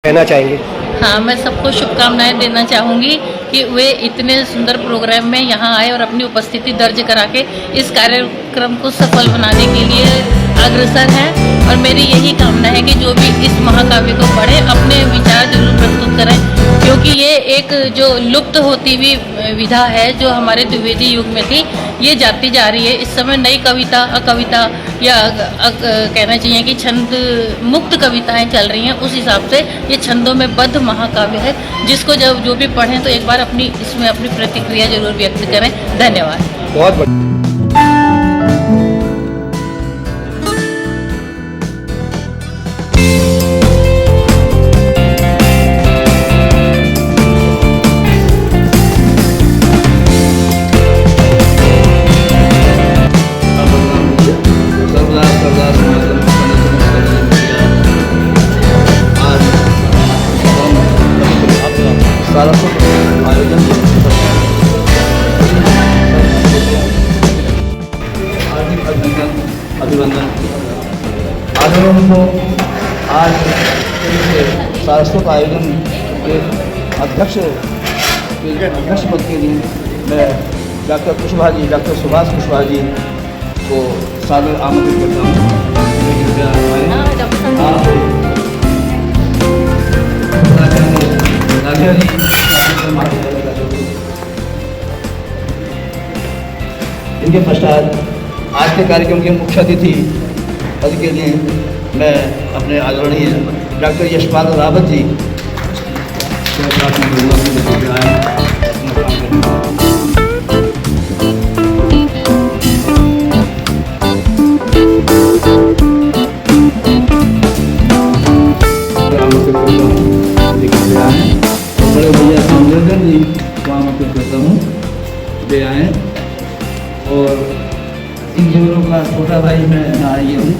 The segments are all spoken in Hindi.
कहना चाहेंगे? हाँ, मैं सबको शुभकामनाएं देना चाहूँगी कि वे इतने सुंदर प्रोग्राम में यहाँ आए और अपनी उपस्थिति दर्ज करा के इस कार्यक्रम को सफल बनाने के लिए अग्रसर हैं। और मेरी यही कामना है कि जो भी इस महाकाव्य को पढ़े अपने विचार जरूर प्रस्तुत करें, क्योंकि ये एक जो लुप्त होती हुई विधा है जो हमारे द्विवेदी युग में थी, ये जाती जा रही है। इस समय नई कविता, अकविता या कहना चाहिए कि छंद मुक्त कविताएं चल रही हैं। उस हिसाब से ये छंदों में बद्ध महाकाव्य है, जिसको जब जो भी पढ़ें तो एक बार इसमें अपनी प्रतिक्रिया जरूर व्यक्त करें। धन्यवाद। बहुत बढ़िया। अभिनंदन आंदोलन को आज सारस्वत आयोजन के अध्यक्ष पद के लिए मैं डॉक्टर कुशवाहा जी, डॉक्टर सुभाष कुशवाहा जी को सादर आमंत्रित करता हूँ। इनके पश्चात आज के कार्यक्रम के मुख्य अतिथि पद के लिए मैं अपने आदरणीय डॉक्टर यशपाल रावत जी बड़े भैया संवर्धन जी को आमंत्रित करता हूँ, वे आए। और इन दोनों का छोटा भाई मैं नारी हूँ,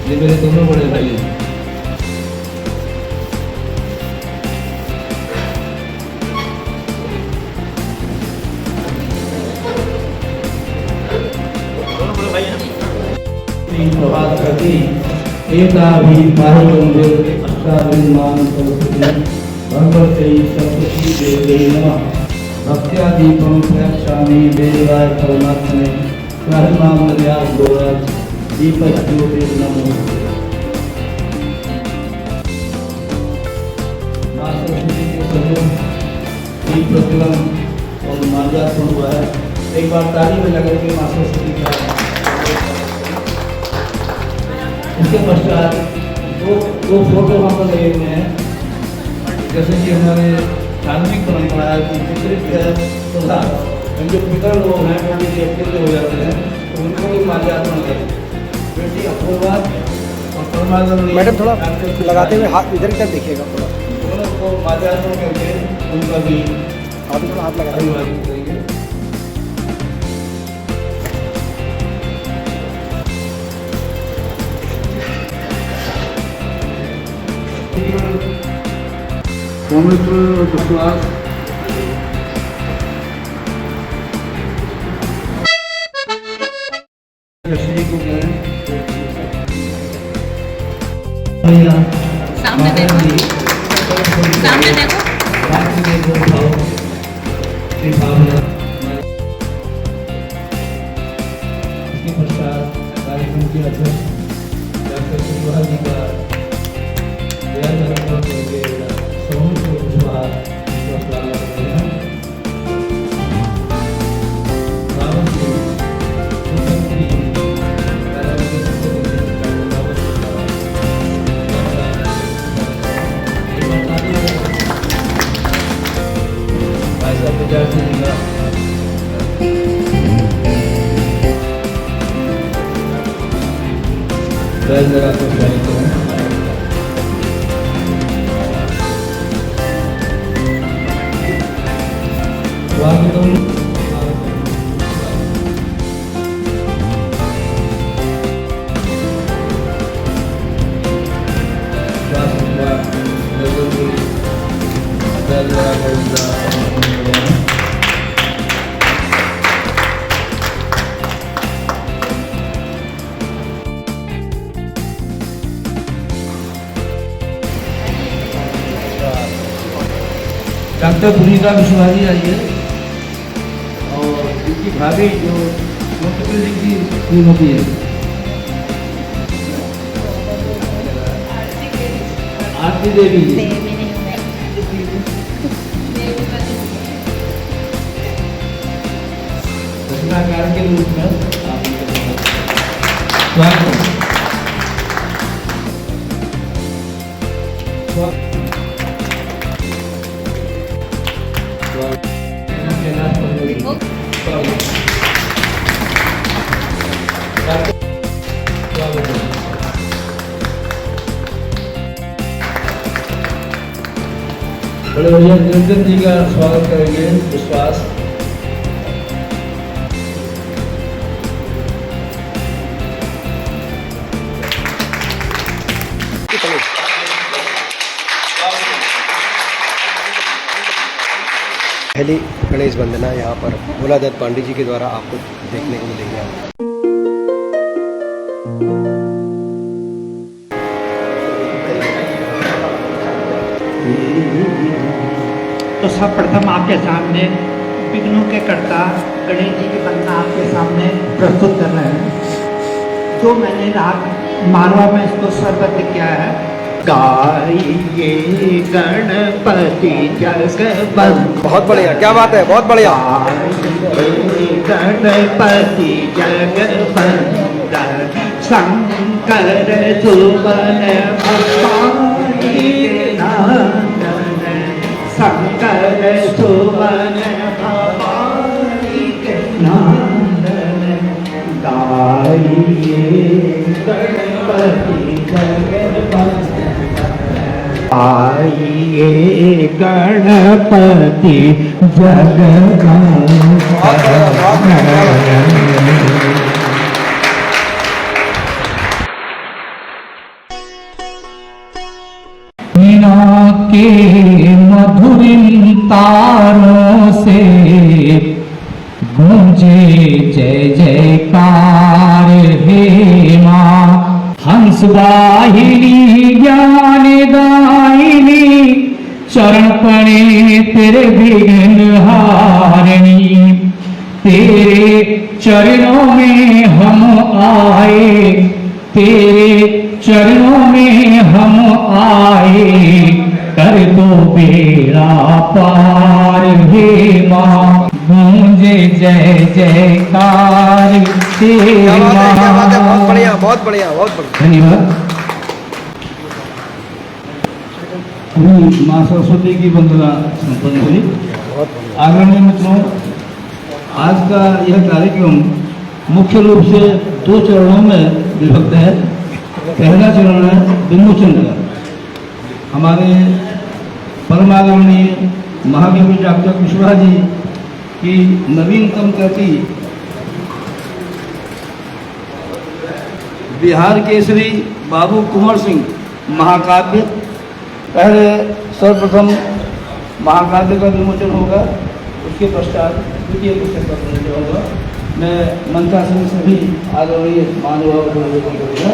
ये मेरे दोनों बड़े भाई हैं। प्रभात करती एकता भी पाही गंभीर अष्टाविमान सरस्वती भगवते सरस्वती देवी नमः। भक्त्या दीपम प्रक्षामि देवाय परमात्मने प्राणनामया गोरज दीपक ज्योति नमो। माँ सरस्वती के समूह दीप प्रज्वलन और माल्यार्पण हुआ है। एक बार ताली में लगा के माँ सरस्वती का। इसके पश्चात दो फोटो वहाँ पर लगे हुए हैं। जैसे कि हमारे धार्मिक परंपरा है कि पितृ जो पितर लोग हैं वो भी देवते हो जाते हैं, तो उनको भी माल्यार्पण करें। बेटी अपूर्वा और परमानंद मैडम थोड़ा लगाते हुए हाथ इधर की तरफ देखिएगा, थोड़ा दोनों को माल्यार्पण करके उनका भी आप थोड़ा हाथ लगा अभिवादन करेंगे। पवित्र विश्वास को सामने देखो, सामने देखो। इसके पश्चात कार्यक्रम के अध्यक्ष डॉक्टर कुशवाहा जी का डॉक्टर पुनीता कुशवाहा जी आई है और इनकी भाभी जो मुख्यमंत्री जी की श्रीमती है आरती देवी जी। रचनाकार के रूप में आप स्वागत है। बड़े भैया निरंजन जी का स्वागत करेंगे। विश्वास पहली गणेश वंदना यहाँ पर भोलादत्त पांडे जी के द्वारा आपको देखने को मिलेगी। तो सर्वप्रथम आपके सामने विघ्नों के कर्ता गणेश जी की वंदना आपके सामने प्रस्तुत कर रहे हैं। जो मैंने राग मारवा में इसको स्वरबद्ध किया है। गाइए गणपति जगवंदन। बहुत बढ़िया, क्या बात है, बहुत बढ़िया। गणपति जगवंदन शंकर सुवन भवानी नंदन शंकर सुवन भवानी नंदन गाइए गणपति जगवंदन आइए गणपति जगवंदन। मीना के मधुर तारों से गूंजे जय जयकार हे माँ। हंस वाहिनी ज्ञान दायिनी चरण पड़े तेरे विघ्न हारिणी। तेरे चरणों में हम आए, तेरे चरणों में हम आए, कर दो बेड़ा पार हे माँ। गूंजे जय जयकार हे माँ। बहुत बढ़िया, बहुत बढ़िया, बहुत बढ़िया। धन्यवाद। माँ सरस्वती की वंदना संपन्न हुई। आदरणीय मित्रों, आज का यह कार्यक्रम मुख्य रूप से 2 चरणों में विभक्त है। पहला चरण है विमोचन का। हमारे परम आदरणीय महाकवि डॉक्टर कुशवाहा जी की नवीनतम कृति बिहार केसरी बाबू कुंवर सिंह महाकाव्य, पहले सर्वप्रथम महाकाव्य का विमोचन होगा, उसके पश्चात द्वितीय पुस्तक का विमोचन होगा। मैं मंत्रासन सभी आदरणीय महानुभावों को निवेदन करूँगा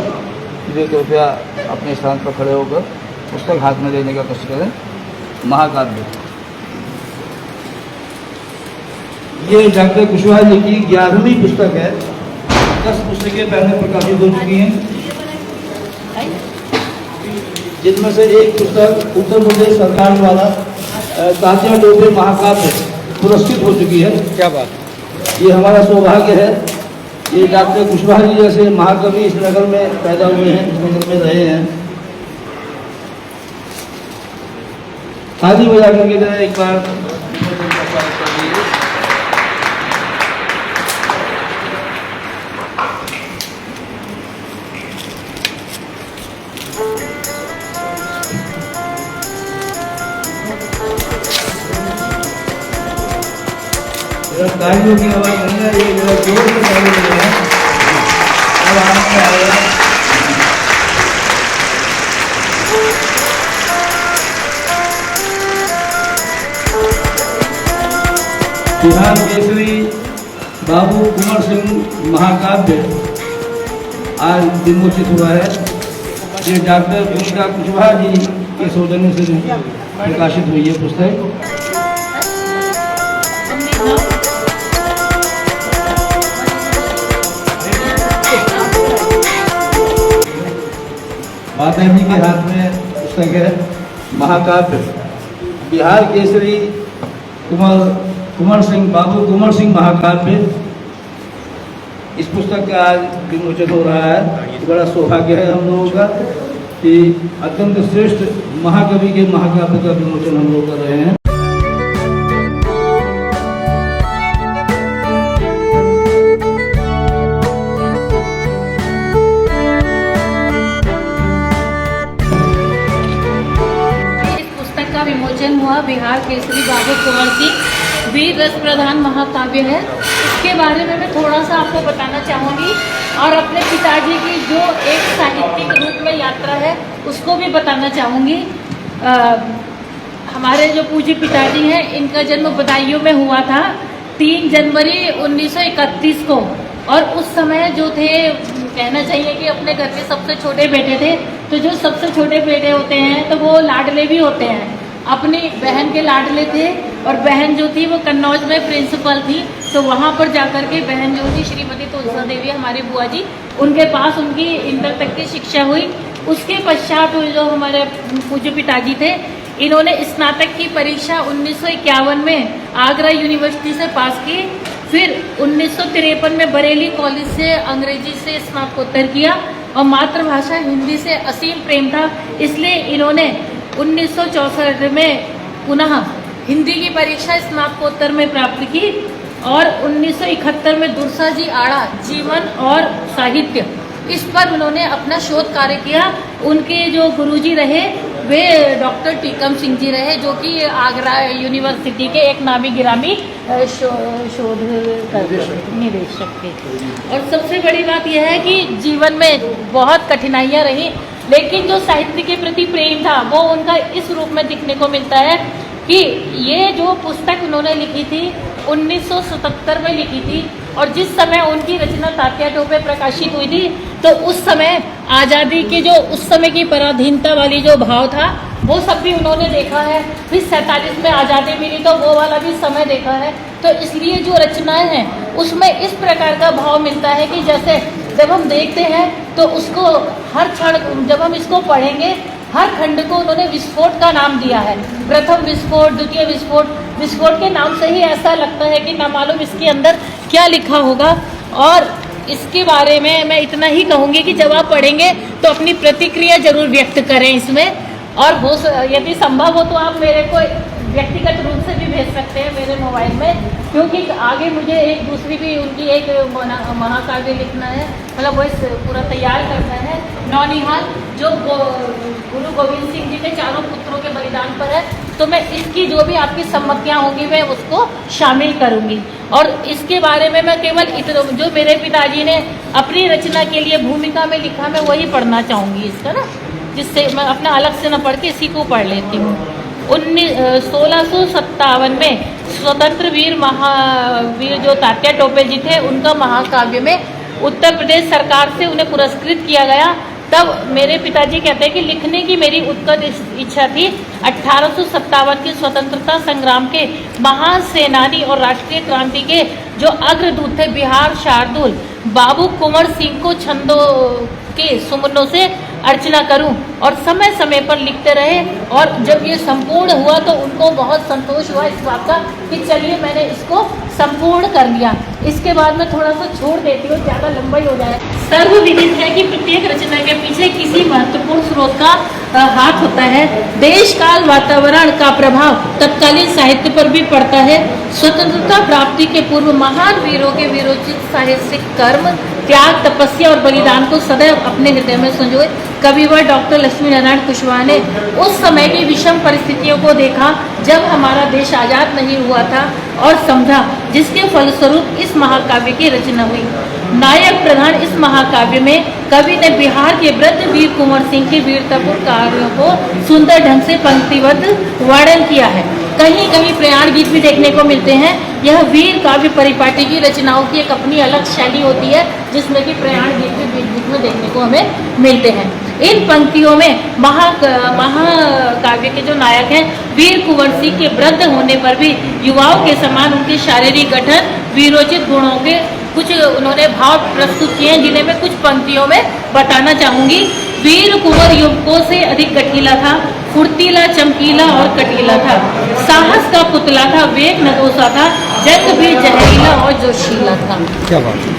कि कृपया अपने स्थान पर खड़े होकर पुस्तक हाथ में लेने का कष्ट करें। महाकाव्य ये डॉक्टर कुशवाहा जी की 11वीं पुस्तक है। 10 पुस्तकें पहले प्रकाशित हो चुकी हैं, जिनमें से एक पुस्तक उत्तर प्रदेश सरकार द्वारा तात्या टोपे महाकाव्य पुरस्कृत हो चुकी है। क्या बात, ये हमारा सौभाग्य है। ये डॉक्टर कुशवाहा जी जैसे महाकवि इस नगर में पैदा हुए हैं, इस नगर में रहे हैं। ताली बजा करके जरा एक बार तालियों की आवाज नहीं है, ये जरा जोर से ताली बजाएं। अब आपसे आएगा बिहार केसरी बाबू कुंवर सिंह महाकाव्य आज विमोचित हुआ है। ये डॉक्टर पुनीता कुशवाहा जी के सौजन्य से प्रकाशित हुई है पुस्तक। माता जी के हाथ में पुस्तक है महाकाव्य बिहार केसरी कुंवर सिंह बाबू कुंवर सिंह महाकाव्य। इस पुस्तक का आज विमोचन हो रहा है। बड़ा सौभाग्य है हम लोगों का कि अत्यंत श्रेष्ठ महाकवि के महाकाव्य का विमोचन हम लोग कर रहे हैं। विमोचन हुआ बिहार केसरी बाबू कुंवर सिंह वीर रस प्रधान महाकाव्य है। इसके बारे में मैं थोड़ा सा आपको बताना चाहूँगी और अपने पिताजी की जो एक साहित्यिक रूप में यात्रा है उसको भी बताना चाहूँगी। हमारे जो पूज्य पिताजी हैं इनका जन्म बदायूं में हुआ था 3 जनवरी 1931 को और उस समय जो थे कहना चाहिए कि अपने घर के सबसे छोटे बेटे थे। तो जो सबसे छोटे बेटे होते हैं तो वो लाडले भी होते हैं। अपनी बहन के लाडले थे और बहन जो थी वो कन्नौज में प्रिंसिपल थी। तो वहाँ पर जाकर के बहन जो थी श्रीमती तुलसा देवी हमारी बुआ जी उनके पास उनकी इंटर तक की शिक्षा हुई। उसके पश्चात जो हमारे पूज्य पिताजी थे इन्होंने स्नातक की परीक्षा 1951 में आगरा यूनिवर्सिटी से पास की। फिर 1953 में बरेली कॉलेज से अंग्रेजी से स्नातकोत्तर किया और मातृभाषा हिंदी से असीम प्रेम था इसलिए इन्होंने 1964 में पुनः हिंदी की परीक्षा स्नातकोत्तर में प्राप्त की और 1971 में दुर्सा जी आड़ा जीवन और साहित्य इस पर उन्होंने अपना शोध कार्य किया। उनके जो गुरुजी रहे वे डॉक्टर टीकम सिंह जी रहे जो कि आगरा यूनिवर्सिटी के एक नामी गिरामी शोध निदेशक थे। और सबसे बड़ी बात यह है कि जीवन में बहुत कठिनाइयाँ रही लेकिन जो साहित्य के प्रति प्रेम था वो उनका इस रूप में दिखने को मिलता है कि ये जो पुस्तक उन्होंने लिखी थी 1977 में लिखी थी और जिस समय उनकी रचना तात्या टोपे प्रकाशित हुई थी तो उस समय आज़ादी के जो उस समय की पराधीनता वाली जो भाव था वो सब भी उन्होंने देखा है। फिर 47 में आज़ादी मिली तो वो वाला भी समय देखा है। तो इसलिए जो रचनाएं हैं उसमें इस प्रकार का भाव मिलता है कि जैसे जब हम देखते हैं तो उसको हर क्षण जब हम इसको पढ़ेंगे हर खंड को उन्होंने विस्फोट का नाम दिया है। प्रथम विस्फोट, द्वितीय विस्फोट। विस्फोट के नाम से ही ऐसा लगता है कि ना मालूम इसके अंदर क्या लिखा होगा। और इसके बारे में मैं इतना ही कहूँगी कि जब आप पढ़ेंगे तो अपनी प्रतिक्रिया जरूर व्यक्त करें इसमें और हो यदि संभव हो तो आप मेरे को व्यक्तिगत रूप से भी भेज सकते हैं मेरे मोबाइल में क्योंकि आगे मुझे एक दूसरी भी उनकी एक महाकाव्य लिखना है मतलब वो पूरा तैयार करना है। नौनिहाल जो गुरु गोविंद सिंह जी के चारों पुत्रों के बलिदान पर है तो मैं इसकी जो भी आपकी सम्मतियाँ होंगी मैं उसको शामिल करूँगी। और इसके बारे में मैं केवल इतना जो मेरे पिताजी ने अपनी रचना के लिए भूमिका में लिखा मैं वही पढ़ना चाहूँगी इसका ना जिससे मैं अपना अलग से न पढ़ के इसी को पढ़ लेती हूँ। 1657 में स्वतंत्र वीर जो तात्या टोपे जी थे उनका महाकाव्य में उत्तर प्रदेश सरकार से उन्हें पुरस्कृत किया गया। तब मेरे पिताजी कहते हैं कि लिखने की मेरी उत्कट इच्छा थी। 1857 के स्वतंत्रता संग्राम के महान सेनानी और राष्ट्रीय क्रांति के जो अग्रदूत थे बिहार शार्दुल बाबू कुंवर सिंह को छंदों के सुमनों से अर्चना करूं और समय समय पर लिखते रहे। और जब ये संपूर्ण हुआ तो उनको बहुत संतोष हुआ इस बात का कि चलिए मैंने इसको संपूर्ण कर लिया। इसके बाद मैं थोड़ा सा छोड़ देती हूँ ज़्यादा लंबा ही हो जाए। सर्वविदित है कि प्रत्येक रचना के पीछे किसी महत्वपूर्ण स्रोत का हाथ होता है। देश काल वातावरण का प्रभाव तत्कालीन साहित्य पर भी पड़ता है। स्वतंत्रता प्राप्ति के पूर्व महान वीरों के वीरोचित साहित्यिक कर्म त्याग तपस्या और बलिदान को सदैव अपने हृदय में संजोए कविवर डॉक्टर लक्ष्मी नारायण कुशवाहा ने उस समय की विषम परिस्थितियों को देखा जब हमारा देश आज़ाद नहीं हुआ था और समझा जिसके फलस्वरूप इस महाकाव्य की रचना हुई। नायक प्रधान इस महाकाव्य में कवि ने बिहार के वृद्ध वीर कुंवर सिंह के वीरतापूर्ण कार्यों को सुंदर ढंग से पंक्तिबद्ध वर्णन किया है। कहीं कहीं प्रयाण गीत भी देखने को मिलते हैं। यह वीर काव्य परिपाटी की रचनाओं की एक अपनी अलग शैली होती है जिसमें कि प्रयाण गीत भी बीच बीच में देखने को हमें मिलते हैं। इन पंक्तियों में महाकाव्य के जो नायक हैं वीर कुंवर सिंह के वृद्ध होने पर भी युवाओं के समान उनके शारीरिक गठन वीरोचित गुणों के कुछ उन्होंने भाव प्रस्तुत किए हैं जिन्हें मैं कुछ पंक्तियों में बताना चाहूँगी। वीर कुंवर युवकों से अधिक गठीला था, फुर्तीला, चमकीला और कटीला था, साहस का पुतला था, वेग नदोसा था, जंग भी जहरीला और जोशीला था। क्या बात है।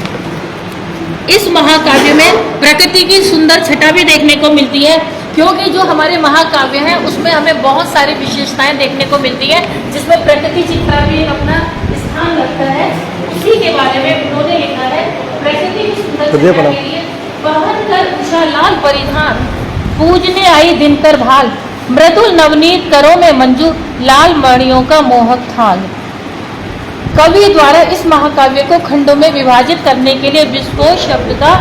इस महाकाव्य में प्रकृति की सुंदर छटा भी देखने को मिलती है, क्योंकि जो हमारे महाकाव्य हैं उसमें हमें बहुत सारी विशेषताएं देखने को मिलती है, जिसमें प्रकृति चित्रा भी एक अपना स्थान रखता है। उसी के बारे में उन्होंने लिखा है, प्रकृति की सुंदर छटा के लिए पहन कर उषा लाल परिधान, पूजने आई दिनकर भाल, मृदुल नवनीत करों में मंजू, लाल मणियों का मोहक थाल। कवि द्वारा इस महाकाव्य को खंडों में विभाजित करने के लिए विस्फोट शब्द का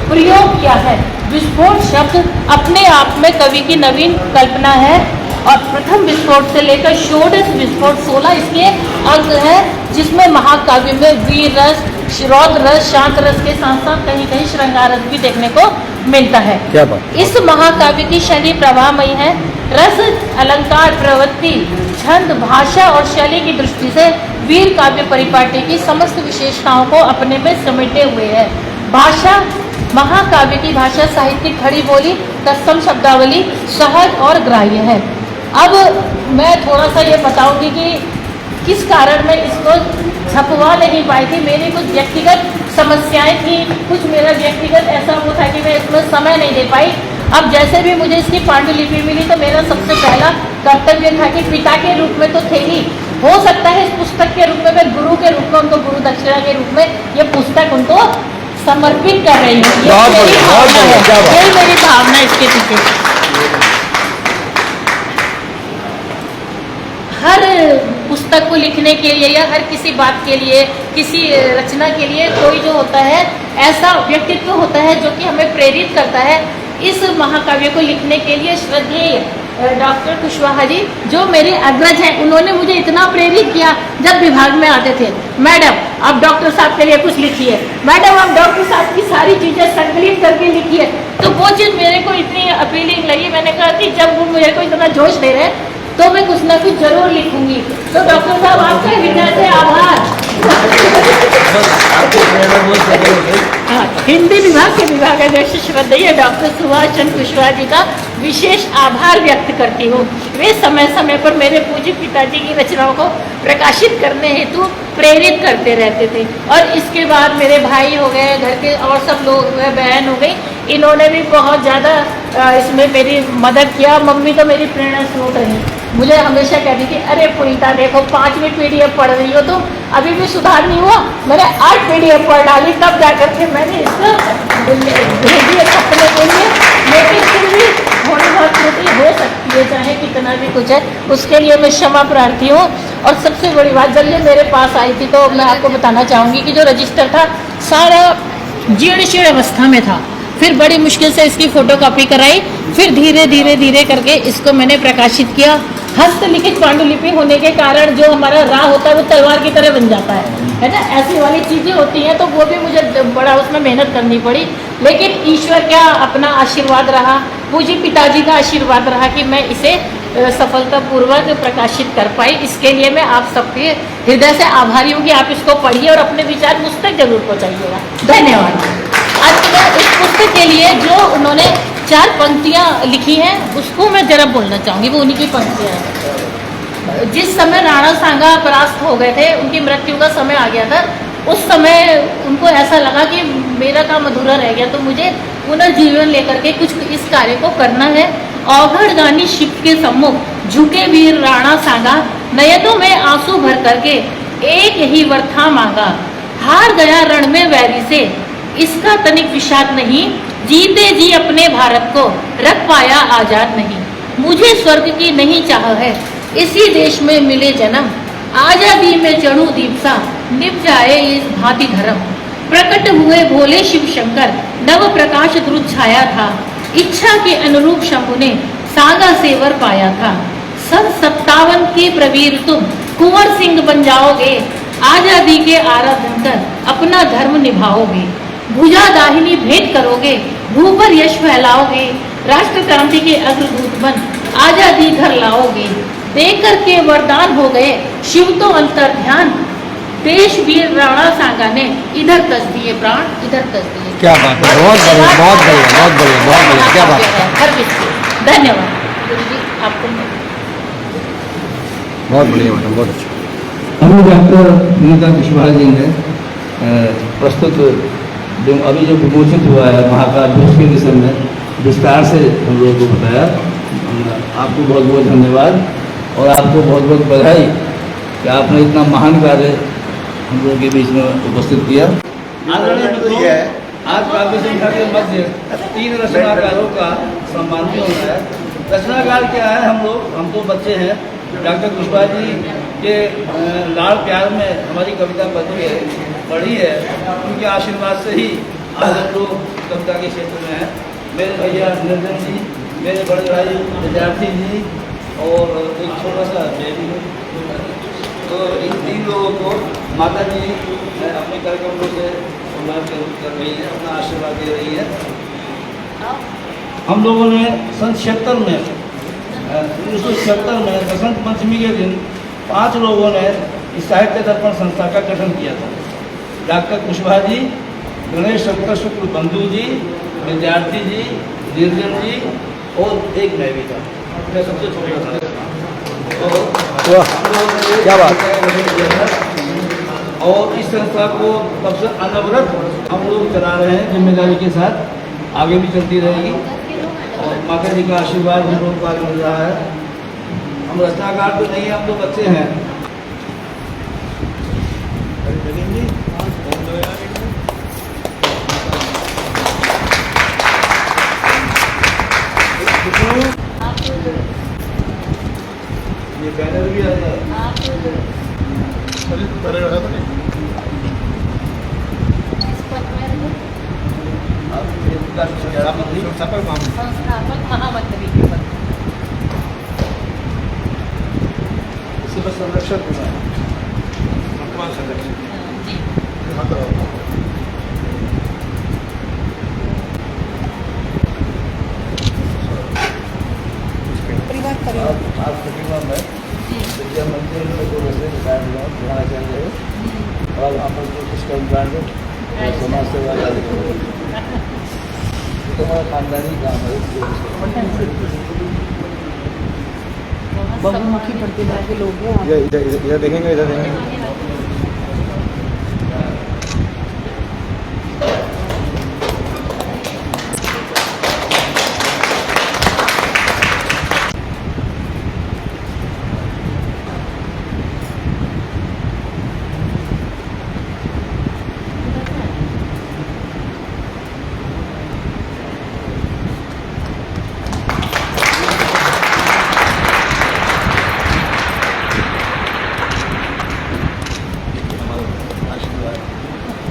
प्रयोग किया है। विस्फोट शब्द अपने आप में कवि की नवीन कल्पना है और प्रथम विस्फोट से लेकर षोडश विस्फोट 16 इसके अंक है, जिसमें महाकाव्य में वीर रस, रौद्र रस, शांत रस के साथ साथ कहीं कहीं श्रृंगार रस भी देखने को मिलता है। क्या बात। इस महाकाव्य की शैली प्रवाहमयी है। रस, अलंकार, प्रवृत्ति, छंद, भाषा और शैली की दृष्टि से वीर काव्य परिपाटी की समस्त विशेषताओं को अपने में समेटे हुए है। भाषा, महाकाव्य की भाषा साहित्यिक खड़ी बोली, तत्सम शब्दावली सहज और ग्राह्य है। अब मैं थोड़ा सा ये बताऊंगी कि किस कारण मैं इसको छपवा नहीं पाई थी। मेरी कुछ व्यक्तिगत समस्याएं थी, कुछ मेरा व्यक्तिगत ऐसा वो था कि मैं इसमें समय नहीं दे पाई। अब जैसे भी मुझे इसकी पांडुलिपि मिली तो मेरा सबसे पहला कर्तव्य था कि पिता के रूप में तो थे ही, हो सकता है इस पुस्तक के रूप में मैं गुरु के रूप में उनको गुरु दक्षिणा के रूप में ये पुस्तक उनको समर्पित कर रही हूँ। यही मेरी भावना इसके पीछे। हर पुस्तक को लिखने के लिए या हर किसी बात के लिए, किसी रचना के लिए कोई जो होता है ऐसा व्यक्तित्व होता है जो कि हमें प्रेरित करता है। इस महाकाव्य को लिखने के लिए श्रद्धेय डॉक्टर कुशवाहा जी जो मेरे अग्रज हैं, उन्होंने मुझे इतना प्रेरित किया। जब विभाग में आते थे, मैडम आप डॉक्टर साहब के लिए कुछ लिखिए, मैडम आप डॉक्टर साहब की सारी चीजें संकलित करके लिखिए, तो वो चीज मेरे को इतनी अपीलिंग लगी। मैंने कहा कि जब वो मेरे को इतना जोश दे रहे हैं तो मैं कुछ ना कुछ जरूर लिखूंगी। तो डॉक्टर साहब आपका हृदय से आभार। हिंदी विभाग के विभागाध्यक्ष श्रद्धेय डॉक्टर सुभाष चंद्र कुशवाहा जी का विशेष आभार व्यक्त करती हूँ। वे समय समय पर मेरे पूज्य पिताजी की रचनाओं को प्रकाशित करने हेतु प्रेरित करते रहते थे। और इसके बाद मेरे भाई हो गए, घर के और सब लोग, बहन हो गई, इन्होंने भी बहुत ज़्यादा इसमें मेरी मदद किया। मम्मी तो मेरी प्रेरणा स्रोत रही, मुझे हमेशा कहती थी अरे पुनीता देखो 5वीं PDF पढ़ रही हो तुम, अभी भी सुधार नहीं हुआ। मैंने 8 PDF पढ़ डाली तब जाकर के मैंने इसको भेजी अपने के लिए। लेकिन फिर भी थोड़ी बहुत त्रुटि हो सकती है, चाहे कितना भी कुछ है, उसके लिए मैं क्षमा प्रार्थी हूँ। और सबसे बड़ी बात, जब ये मेरे पास आई थी तो मैं आपको बताना चाहूँगी कि जो रजिस्टर था सारा जीर्ण शीर्ण अवस्था में था। फिर बड़ी मुश्किल से इसकी फोटोकॉपी कराई, फिर धीरे धीरे धीरे करके इसको मैंने प्रकाशित किया। हस्तलिखित पांडुलिपि होने के कारण जो हमारा राह होता है वो तलवार की तरह बन जाता है ना, ऐसी वाली चीज़ें होती हैं। तो वो भी मुझे बड़ा उसमें मेहनत करनी पड़ी, लेकिन ईश्वर का अपना आशीर्वाद रहा, पूज्य पिताजी का आशीर्वाद रहा कि मैं इसे सफलतापूर्वक प्रकाशित कर पाई। इसके लिए मैं आप सबके हृदय से आभारी हूँ कि आप इसको पढ़िए और अपने विचार मुझ तक जरूर पहुँचाइएगा। धन्यवाद। आज मैं इस पुस्तक के लिए जो उन्होंने 4 पंक्तियाँ लिखी हैं उसको मैं जरा बोलना चाहूँगी, वो उन्हीं की पंक्तियाँ हैं। जिस समय राणा सांगा परास्त हो गए थे, उनकी मृत्यु का समय आ गया था, उस समय उनको ऐसा लगा कि मेरा काम अधूरा रह गया, तो मुझे पुनर्जीवन लेकर के कुछ इस कार्य को करना है। औघड़ गानी शिव के सम्मुख झुके वीर राणा सांगा, नयनों में आंसू भर करके एक ही वर था मांगा। हार गया रण में वैरी से, इसका तनिक विषाद नहीं, जीते जी अपने भारत को रख पाया आजाद नहीं। मुझे स्वर्ग की नहीं चाह है, इसी देश में मिले जन्म, आजादी में चढ़ू दीप सा, निभ जाए इस भांति धर्म। प्रकट हुए भोले शिव शंकर, नव प्रकाश ध्रुव छाया था, इच्छा के अनुरूप शंभु ने सांगा से वर पाया था। सन 57 के प्रवीर तुम कुंवर सिंह बन जाओगे, आजादी के आराधन कर अपना धर्म निभाओगे। भुजा दाहिनी भेंट करोगे, भू पर यश फैलाओगे, राष्ट्र क्रांति के अग्रदूत बन आजादी घर लाओगे। देकर के वरदान हो गए शिव तो अंतर ध्यान, देशवीर राणा सांगा ने इधर तज दिए प्राण, इधर तज दिए। क्या बात है, बहुत बढ़िया, बहुत बढ़िया, बहुत बढ़िया, बहुत बढ़िया, क्या बात है, हर किसी धन्यवाद गुरु जी आपको। बहुत बढ़िया मैडम, बहुत अच्छा। हम डॉक्टर विनीता कुशवाहा जी ने प्रस्तुत जो अभी जो विमोचित हुआ है महाकाल उसके विषय में विस्तार से हम लोगों को बताया। आपको बहुत बहुत धन्यवाद और आपको बहुत बहुत बधाई कि आपने इतना महान कार्य हम लोगों के बीच में उपस्थित किया। आज काव्य संख्या के मध्य 3 रचनाकारों का सम्मान भी होना है। रचनाकार क्या है, हम तो बच्चे हैं। डॉक्टर कुशवाहा जी के लाड़ प्यार में हमारी कविता पढ़ी है, उनके आशीर्वाद से ही आज हम लोग कविता के क्षेत्र में हैं। मेरे भैया निरंजन जी, मेरे बड़े भाई विद्यार्थी जी और एक छोटा सा बेबी है। तो इन 3 लोगों को माता जी अपने कार्यक्रमों से कर रही है, अपना आशीर्वाद दे रही है। हम लोगों ने सन 1976 में 1976 में बसंत पंचमी के दिन 5 लोगों ने इस साहित्य दर्पण संस्था का गठन किया था। डॉक्टर कुशवाहा जी, गणेश शंकर शुक्ल बंधु जी, विद्यार्थी जी, निर्जन जी और एक मैं भी था, मैं सबसे छोटा था। तो क्या बात, और इस संस्था को तब से अनवरत हम लोग चला रहे हैं, जिम्मेदारी के साथ आगे भी चलती रहेगी और माता जी का आशीर्वाद हम लोग को मिल रहा है। हम रचनाकार तो नहीं, हम तो बच्चे हैं। ये बैनर भी आ जाए। संस्थापक महामंत्री के पद संरक्षक वर्तमान संरक्षक जी। आप प्रतिमा में विद्या मंदिर में जो वैसे द्रोणाचार्य है और आप कुछ कम ब्रांड समाज सेवा तुम्हारा खानदानी काम है। बहुमुखी प्रतिभा के लोग हैं। इधर देखेंगे, इधर देखेंगे।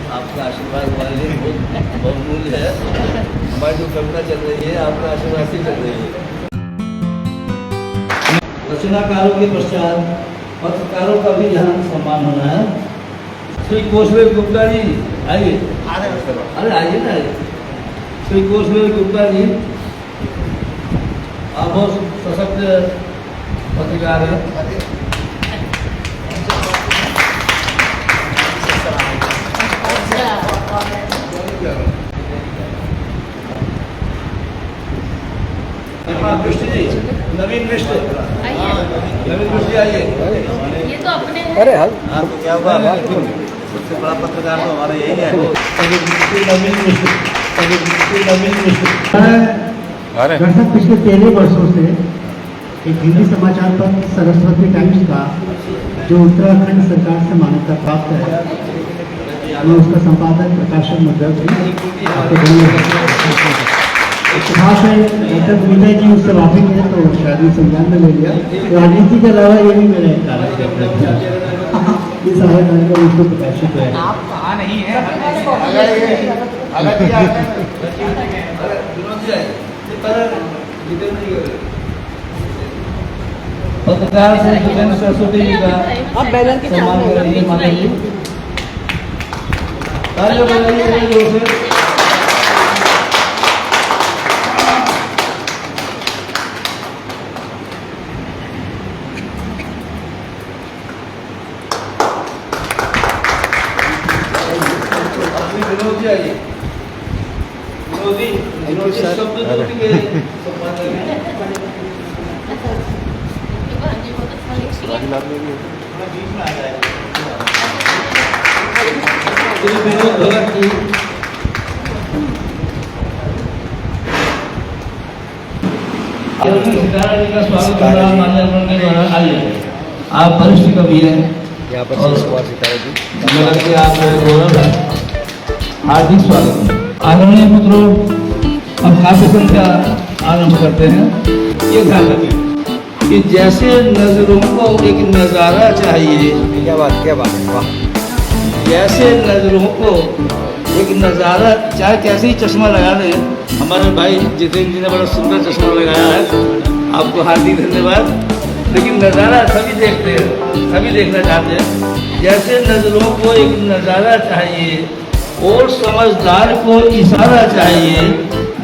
आपका आशीर्वाद हमारे लिए बहुत बहुमूल्य है। हमारी जो कविता चल रही है आपका आशीर्वाद से चल रही है। रचनाकारों के पश्चात पत्रकारों का भी यहाँ सम्मान होना है। श्री कौशल गुप्ता जी आइए। अरे आइए ना, आइए। श्री कौशल गुप्ता जी आप बहुत सशक्त पत्रकार हैं। कृष्ण जी, नवीन कृष्ण, नवीन कृष्ण जी आइए। ये तो अपने हैं। अरे हल आपको क्या हुआ? सबसे बड़ा पत्रकार तो हमारा यही है। नवीन कृष्ण, नवीन कृष्ण। दरअसल पिछले 13 वर्षों से एक हिंदी समाचार पत्र सरस्वती टाइम्स का जो उत्तराखंड सरकार से मान्यता प्राप्त है, मैं उसका संपादक प्रकाशन मुद्रक इतिहास है। डॉक्टर विनय जी उससे माफी मिले तो शायद मैं संज्ञान में ले लिया। राजनीति के अलावा ये भी मेरा एक कार्य है। ये सारे कार्यक्रम उसको प्रकाशित है। पत्रकार से जितेंद्र सरस्वती जी का सम्मान कर रही है माता जी। तालियां बजाइए जोर से। विनोद जी आइए। विनोद जी, विनोद जी सर। शब्द अरे। दूत के सम्मान करेंगे। श्री विनोद भगत जी सितारा जी का स्वागत हो रहा है माल्यार्पण के द्वारा। आइए, आप वरिष्ठ कवि हैं, यहाँ पर शीश कुमार सितारा जी। मुझे लगता है आप गौरव है। हार्दिक स्वागत। आदरणीय मित्रों, हम काफी संख्या आरंभ करते हैं। ये ध्यान रखिए कि जैसे नजरों को एक नज़ारा चाहिए, क्या बात है, वाह। जैसे नजरों को एक नज़ारा चाहे कैसे ही चश्मा लगा लें। हमारे भाई जितेंद्र जी ने बड़ा सुंदर चश्मा लगाया है, आपको हार्दिक धन्यवाद। लेकिन नज़ारा सभी देखते हैं, सभी देखना चाहते हैं। जैसे नजरों को एक नज़ारा चाहिए और समझदार को इशारा चाहिए,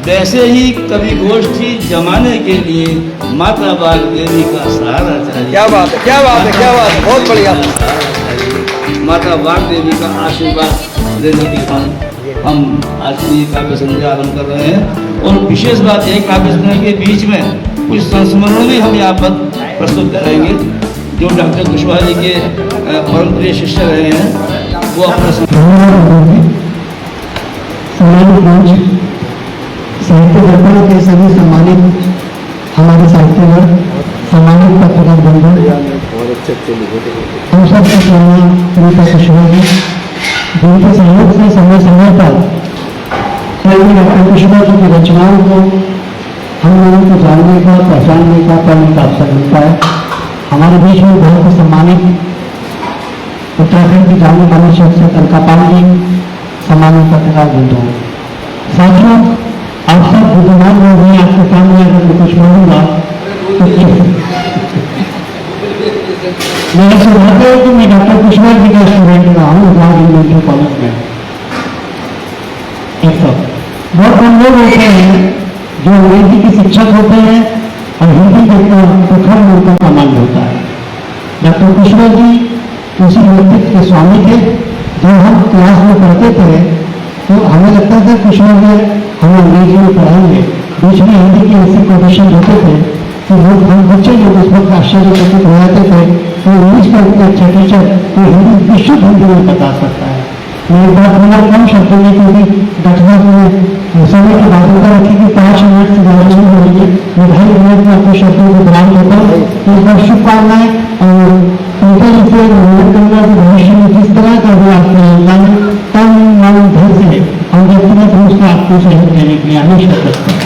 वैसे ही कवि गोष्ठी जमाने के लिए माता बाग देवी का सहारा चाहिए। क्या बात है, बहुत बढ़िया। माता बाग देवी का आशीर्वाद लेने के बाद हम आज की काव्य संध्या आरम्भ कर रहे हैं। और विशेष बात है, काव्य संध्या के बीच में कुछ संस्मरण भी हम यहाँ पर प्रस्तुत करेंगे। जो डॉक्टर कुशवाहा जी के परम प्रिय शिष्य रहे हैं, वो अपना सम्मानित मंच, साहित्य दर्पण के सभी सम्मानित हमारे साहित्यकार, सम्मानित पत्रकार बंधु, बहुत अच्छे लिखे। हम सब रीता कुशवाहा जी, जिनके सहयोग से समय समय पर डॉक्टर कुशवाहा जी की रचनाओं को हम लोगों को जानने का, पहचानने का, पढ़ने का अवसर मिलता है। हमारे बीच में बहुत ही सम्मानित उत्तराखंड की जाने मानी शख्सियत अलका पाल जी, सम्मानित पत्रकार बंधु, साथियों, आप सब बुद्धिमान लोग हैं। आपके सामने अगर मैं कुछ बोलूंगा तो मेरा सौभाग्य है कि मैं डॉक्टर कुशवाहा जी का स्टूडेंट रहा हूँ इंजीनियरिंग कॉलेज में। एक तो बहुत कम लोग होते हैं जो अंग्रेजी के शिक्षक होते हैं और हिंदी के प्रखर में उनका कमांड होता है। डॉक्टर कुशवाहा जी उसी व्यक्तित्व के स्वामी थे। जब हम क्लास में पढ़ते थे तो हमें लगता था कुशवाहा जी हमें अंग्रेजी में पढ़ाएंगे, बीच में हिंदी के ऐसे कोटेशन होते थे कि लोग हम बच्चे लोग उस वक्त आश्चर्यचकित हो जाते थे कि इंग्लिश का इतना अच्छा टीचर तो हिंदी विशुद्ध हिंदी में बता सकता है। मैं एक बात बोला कम शब्दों में, क्योंकि डॉक्टर ने समय की बाध्यता रखी कि 5 मिनट से ज़्यादा नहीं बोलेंगे। मैं 2.5 मिनट में अपने शब्दों को बयान करता हूँ। तो इस बार शुभकामनाएं और उनका इसे निवेदन करूँगा कि भविष्य में जिस तरह का भी आपके योगदान तन मन धन से हम व्यक्तिगत रूप से आपको सहयोग देने के लिए हमेशा करते हैं।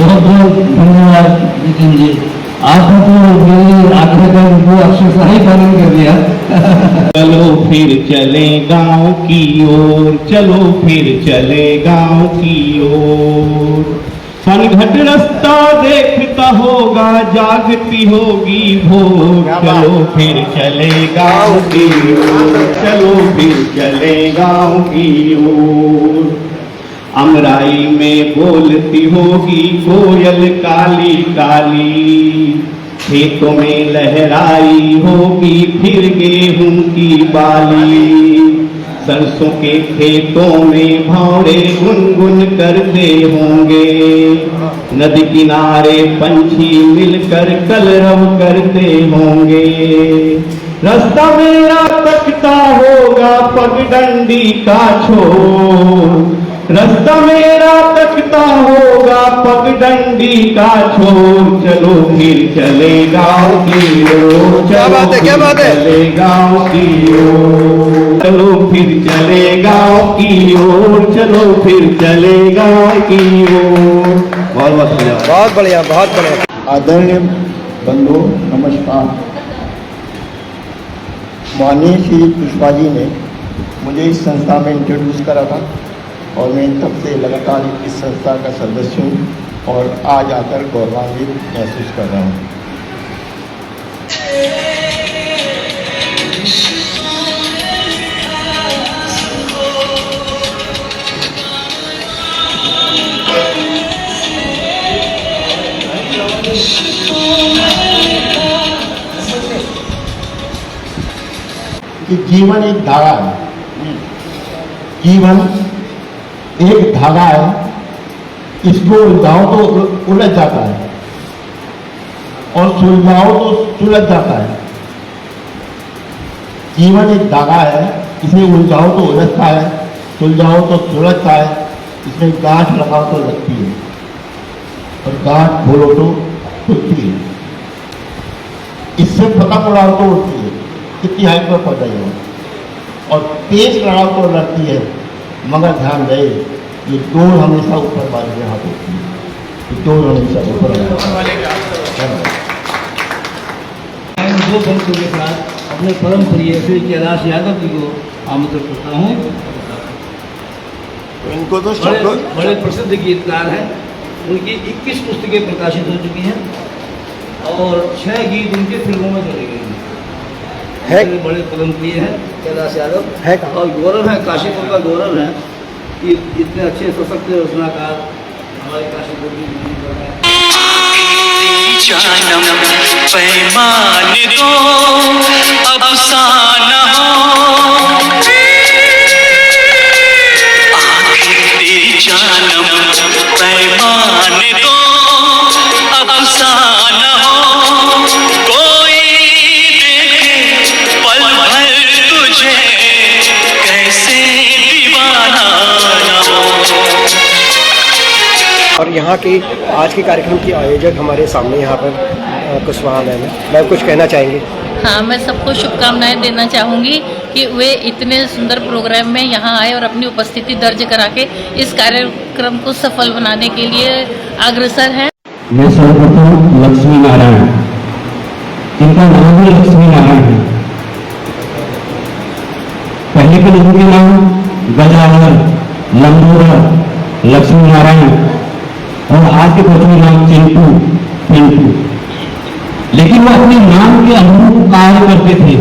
बहुत बहुत धन्यवाद जितेंद्र जी। आपने तो मेरे आग्रह का वो अक्षरशः ही पालन कर दिया। चलो फिर चले गांव की ओर, चलो फिर चले गांव की ओर। पनघट रास्ता देखता होगा, जागती होगी भोर। चलो फिर चले गांव की ओर, चलो फिर चले गांव की ओर। अमराई में बोलती होगी कोयल काली काली, खेतों में लहराई होगी फिर गेहूं की बाली। सरसों के खेतों में भौरे गुनगुन करते होंगे, नदी किनारे पंछी मिलकर कलरव करते होंगे। रास्ता मेरा तकता होगा पगडंडी का छोर, रास्ता मेरा तकता होगा पगडंडी का छोर। चलो फिर चले गाँव की ओर, क्या बात है, क्या बात है। चले गाँव की ओर, चलो फिर चले गाँव की ओर, चलो फिर चले गाँव की ओर। बहुत बहुत धन्यवाद। बहुत बढ़िया, बहुत बढ़िया। आदरणीय बंधु नमस्कार। माननीय श्री कुशवाहा जी ने मुझे इस संस्था में इंट्रोड्यूस करा था और मैं तब से लगातार इस संस्था का सदस्य हूँ और आज आकर गौरवान्वित महसूस कर रहा हूँ। कि जीवन एक धागा है, जीवन एक धागा है, इसको उलझाओ तो उलझ जाता है और सुलझाओ तो सुलझ जाता है। जीवन एक धागा है, इसे उलझाओ तो उलझता है, सुलझाओ तो सुलझता है, इसमें गांठ लगाओ तो लगती है और गांठ खोलो तो खुलती है, इससे पतंग उड़ाओ तो उड़ती है, कितनी हाइट पर पहुंच जाएगा, और तेज लड़ाओ तो लड़ती है, मगर ध्यान रहे ये डोर हमेशा ऊपर वाले के हाथ होती है, ये डोर हमेशा ऊपर दो पंक्तियों के साथ अपने परम प्रिय श्री कैलाश यादव जी को आमंत्रित करता हूँ। इनको तो बड़े प्रसिद्ध गीतकार हैं, उनकी 21 पुस्तकें प्रकाशित हो चुकी हैं और 6 गीत उनकी फिल्मों में चले गए हैं। बड़े परम प्रिय हैं कैलाश यादव है और गौरव है, काशीपुर का गौरव है कि इतने अच्छे सशक्त रचनाकार हमारे काशीपुर की जानम पैमान दो अफसाना हो, आखिरी जानम पैमान दो अफसाना हो, कोई देखे पल भर तुझे कैसे दीवाना न हो। और यहाँ की आज के कार्यक्रम की आयोजक हमारे सामने यहाँ पर कुशवाहा मैम है। मैम कुछ कहना चाहेंगे? हाँ, मैं सबको शुभकामनाएं देना चाहूँगी कि वे इतने सुंदर प्रोग्राम में यहाँ आए और अपनी उपस्थिति दर्ज करा के इस कार्यक्रम को सफल बनाने के लिए अग्रसर हैं। मैं सर्वप्रथम लक्ष्मी नारायण, जिनका नाम भी लक्ष्मी नारायण है, पहले के लोगों के नाम गजानन, लंबोदर, लक्ष्मी नारायण और आज के बच्चों नाम चिंटू, पिंटू, लेकिन वो अपने नाम के अनुरूप कार्य करते थे।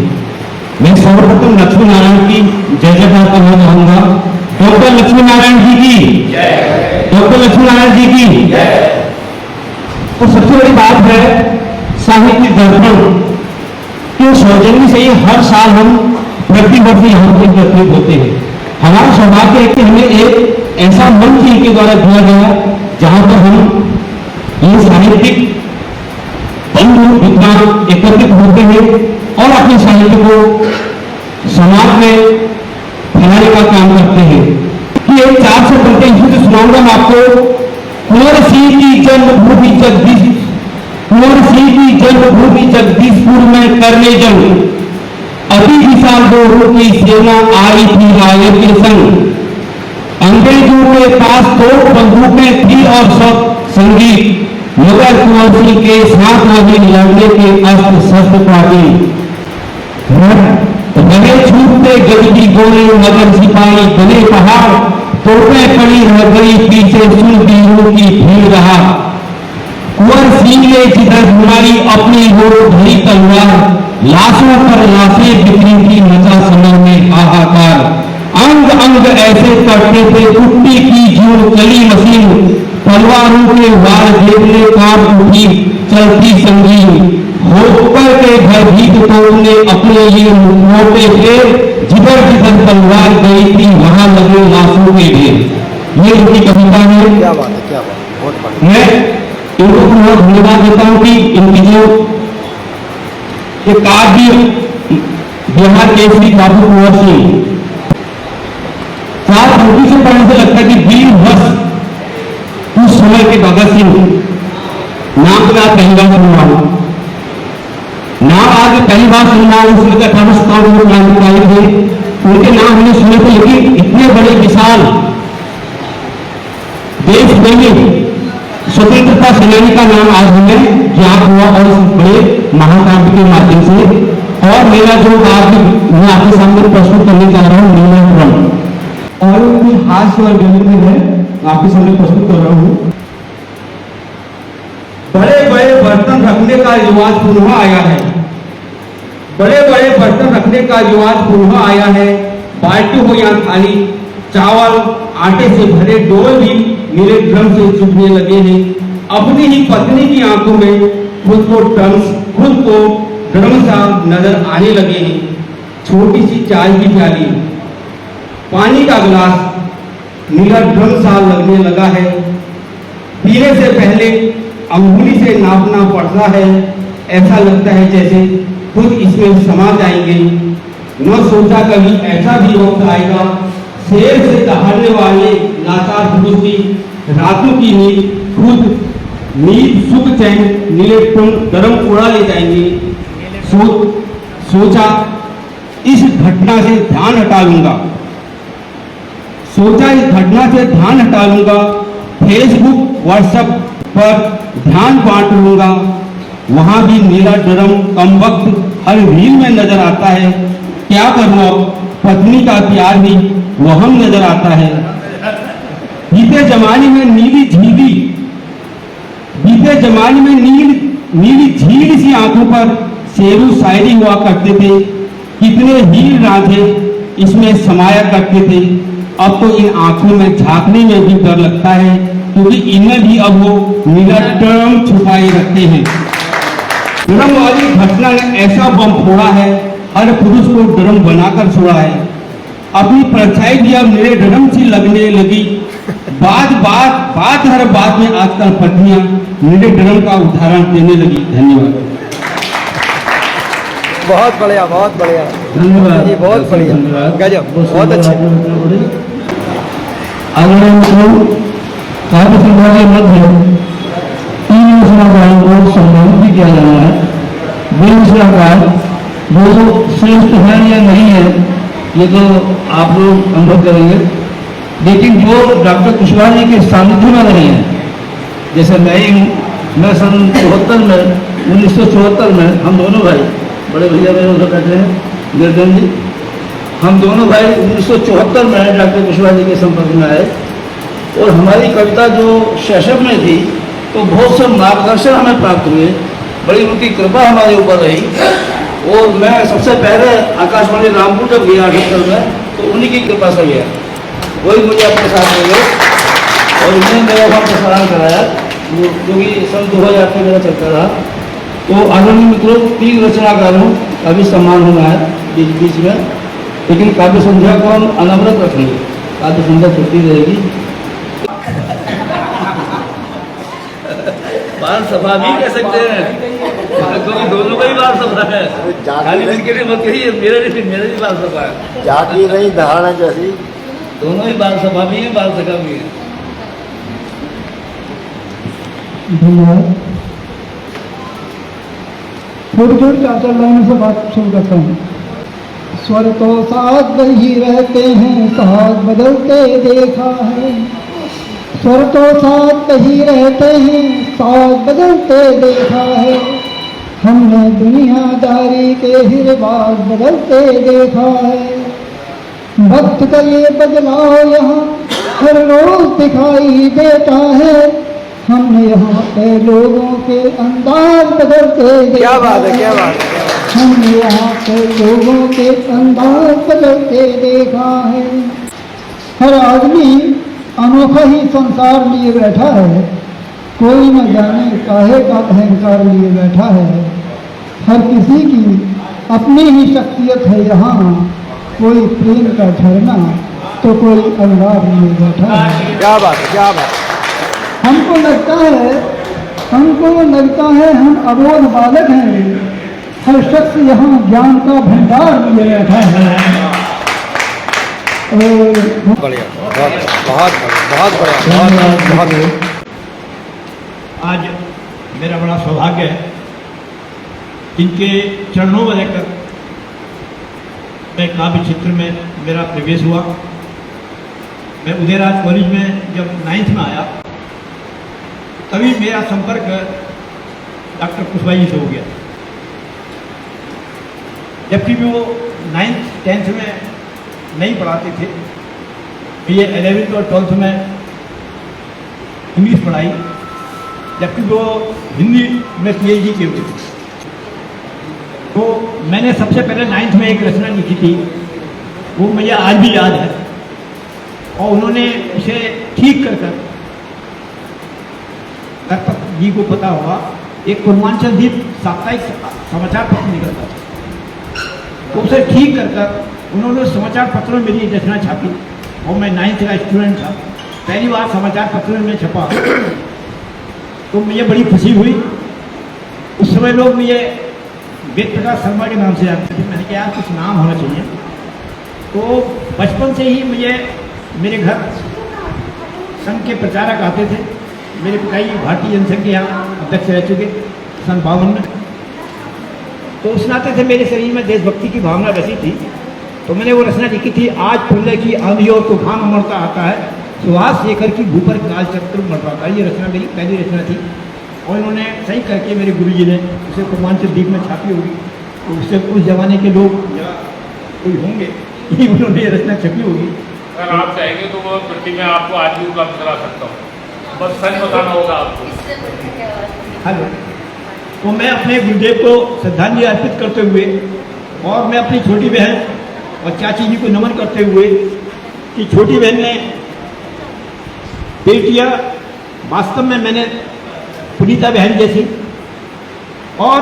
मैं सर्वप्रथम लक्ष्मी नारायण की जय जयकार करना चाहूंगा। डॉक्टर लक्ष्मी नारायण जी की जय, डॉक्टर लक्ष्मी नारायण जी की जय। और सबसे बड़ी बात है साहित्य दर्पण के सौजन्य से ही हर साल हम प्रतिवर्ष यहाँ पर एकत्रित होते हैं। हमारा सौभाग्य है कि हमें एक ऐसा मंच इनके द्वारा दिया गया जहां पर हम ये साहित्यिक बंधु विद्वान एकत्रित होते हैं और अपने साहित्य को समाज में फैलाने का काम करते हैं। कि एक 4 से बनते हैं, सुनाऊंगा मैं आपको। कुंवर सिंह की जन्मभूमि जगदीश, कुंवर सिंह की जन्मभूमि जगदीशपुर में करने जंग, अति विशाल दोरों की सेना आई थी राय के संग, अंग्रेजों के पास तो बंदूकें थी और सब संगीत, मगर कुंवर सिंह के साथ नहीं लड़ने के अस्त्र शस्त्र पाटी, रहे छूटते गजबी गोले मगर सिपाही बने पहाड़, तोपें पड़ी रह गई पीछे सुरवीरों की भीड़ रहा। कुंवर सिंह ने जिधर हमारी अपनी हो धरी तलवार, लाशों पर लाशें बिखरी थी मचा समय में हाहाकार, अंग अंग ऐसे करते थे कुट्टी की जीव चली मशीन, तलवारों के वार देखने कांप उठी चलती संगीन, होकर के घर भीत तोड़ने अपने लिए मोटे थे, जिधर जिधर तलवार गई थी वहां लगे लाशों के ढेर। ये उनकी कविता है। क्या बात है, क्या बात है, बहुत बढ़िया। मैं इनको बहुत धन्यवाद देता हूँ कि इनकी जो काव्य बिहार केसरी बाबू कुंवर सिंह, 4 पंक्ति से पढ़ने से लगता है कि वीर हर्ष उस समय के भगत सिंह नाम का पहली बार सुनना हूं, नाम आज पहली बार सुनना हूं। उसमें 1857 में क्रांतिकारी थे, उनके नाम हमने सुने थे, लेकिन इतने बड़े विशाल देश प्रेमी स्वतंत्रता सेनानी का नाम आज हमें ज्ञात हुआ और इस बड़े महाकाव्य के माध्यम से। और मेरा जो काव्य मैं आपके सामने प्रस्तुत करने जा रहा हूँ नीलाक्रम, और उनकी हास्य और गणित है आपके सामने प्रस्तुत कर रहा हूँ। बड़े बड़े बर्तन रखने का रिवाज पुनः आया है, बड़े बड़े बर्तन रखने का रिवाज पुनः आया है, बाल्टी हो या थाली, चावल आटे से भरे डोल भी मेरे ड्रम से चुभने लगे हैं। अपनी ही पत्नी की आंखों में खुद को ड्रम सा नजर आने लगे हैं। छोटी सी चाय की प्याली, पानी का गिलास, नीला ड्रम सा लगने लगा है। पीने से पहले अंगुली से नापना पड़ता है। ऐसा लगता है जैसे खुद इसमें समा जाएंगे। न सोचा कभी ऐसा भी वक्त आएगा, शेर से दहाड़ने वाले लाचार पुरुष की रातों की नींद सुख चैन नीले टुन गरम उड़ा ले जाएंगे। सोचा इस घटना से ध्यान हटा लूंगा, फेसबुक व्हाट्सएप पर ध्यान बांट लूंगा। वहां भी नीला ड्रम कम वक्त हर रील में नजर आता है। क्या करूं अब, पत्नी का प्यार भी वहम नजर आता है। बीते जमाने में नीली झील सी आंखों पर शेरू शायरी हुआ करते थे। कितने हीर रांझे इसमें समाया करते थे। अब तो इन आंखों में झांकने में भी डर लगता है, क्योंकि इनमें भी अब वो नीला ड्रम छुपाए रखते हैं। ड्रम वाली घटना ने ऐसा बम फोड़ा है, हर पुरुष को ड्रम बनाकर छोड़ा है। अपनी परछाई भी अब नीले ड्रम सी लगने लगी। हर बात में आजकल पत्नियां नीले ड्रम का उदाहरण देने लगी। धन्यवाद। बहुत बढ़िया, बहुत बढ़िया, धन्यवाद जी, बहुत बढ़िया, गजब, बहुत अच्छे। काव्य संग्रह के मध्य 3 रचनाकारों को सम्मानित भी किया जाना है। वे रचनाकार जो श्रेष्ठ है या नहीं है ये तो आप लोग अनुभव करेंगे, लेकिन जो डॉक्टर कुशवाहा जी के सानिध्य में रहे हैं, जैसे मैं ही हूँ। मैं सन 1974 में हम दोनों भाई, बड़े भैया मेरे उधर बैठे हैं निर्धन जी, हम दोनों भाई 1974 में डॉक्टर कुशवाहा जी के संपर्क में आए और हमारी कविता जो शैशव में थी तो बहुत से मार्गदर्शन हमें प्राप्त हुए। बड़ी उनकी कृपा हमारे ऊपर रही और मैं सबसे पहले आकाशवाणी रामपुर जब गया 78 में तो उन्हीं की कृपा से गया, वही मुझे अपने साथ ले गए और उन्होंने मेरा वहाँ प्रसारण कराया, जो कि सन 2000 में मेरा चलता रहा। तो आदरणीय मित्रों, 3 रचनाकारों का भी सम्मान होना है बीच में, लेकिन काव्य संध्या को हम अनवरत रखेंगे, काव्य संध्या छुट्टी रहेगी। बाल सभा भी कह सकते हैं, क्योंकि दोनों का ही बाल सभा है, खाली इनके लिए मत कहिए, मेरे भी बाल सभा है। जाति नहीं धारणा जैसी, दोनों ही बाल सभा भी है, बाल सभा भी है। धन्यवाद। थोड़ी 4 लाइनों से बात शुरू करता हूँ। स्वर तो साथ ही रहते हैं, साथ बदलते देखा है। स्वर तो साथ ही रहते हैं, साथ बदलते देखा है। हमने दुनियादारी के ही रिवाज बदलते देखा है। वक्त का ये बदलाव यहाँ हर रोज दिखाई देता है। हमने यहाँ पे लोगों के अंदाज बदलते देखा। क्या बात है, क्या बात है। हमने यहाँ पे लोगों के अंदाज बदलते देखा है। हर आदमी अनोखा ही संसार लिए बैठा है, कोई न जाने काहे का अहंकार लिए बैठा है। हर किसी की अपनी ही शख्सियत है यहाँ, कोई प्रेम का झरना तो कोई अनुराग लिए बैठा है। क्या बात है, क्या बात है। हमको लगता है हम अबोध बालक हैं। हर शख्स यहाँ ज्ञान का भंडार लिए बैठा है। बढ़िया, बहुत बढ़िया। आज मेरा बड़ा सौभाग्य है इनके चरणों में रहकर मैं काव्य क्षेत्र में मेरा प्रवेश हुआ। मैं उदयराज कॉलेज में जब 9th में आया तभी मेरा संपर्क डॉक्टर कुशवाहा जी से हो गया, जबकि वो 9th 10th में नहीं पढ़ाते थे। ये 11th और 12th में इंग्लिश पढ़ाई, जबकि वो हिंदी में PhD किए हुए थे। तो मैंने सबसे पहले 9th में एक रचना लिखी थी, वो मुझे आज भी याद है, और उन्होंने उसे ठीक कर जी को पता होगा, एक पूर्वांचल द्वीप साप्ताहिक समाचार पत्र निकलता था, तो उसे ठीक कर उन्होंने समाचार पत्रों में मेरी रचना छापी और मैं 9th का स्टूडेंट था। पहली बार समाचार पत्रों में छपा तो मुझे बड़ी खुशी हुई। उस समय लोग मुझे वेद प्रकाश शर्मा के नाम से जानते थे। मैंने कहा यार कुछ नाम होना चाहिए। तो बचपन से ही मुझे मेरे घर संघ के प्रचारक आते थे। मेरे पिताजी भारतीय जनसंघ के यहाँ अध्यक्ष रह चुके सन 52 में। तो उस नाते से मेरे शरीर में देशभक्ति की भावना बसी थी। तो मैंने वो रचना लिखी थी, आज फुल्ले की आंधी और तूफान उमड़ता आता है, सुहास शेखर की भूपर काल चक्र मरवाता है। ये रचना मेरी पहली रचना थी और इन्होंने सही करके मेरे गुरुजी ने उसे पूर्वांचल द्वीप में छापी होगी। तो उससे उस जमाने के लोग या कोई होंगे उन्होंने ये रचना छपी होगी। अगर आप चाहेंगे तो वो प्रति में आपको आज भी उपलब्ध करा सकता हूँ, बस सच बताना होगा आपको। हेलो, तो मैं अपने गुरुदेव को श्रद्धांजलि अर्पित करते हुए और मैं अपनी छोटी बहन और चाची जी को नमन करते हुए कि छोटी बहन ने बेटियां वास्तव में मैंने पुनीता बहन जैसी, और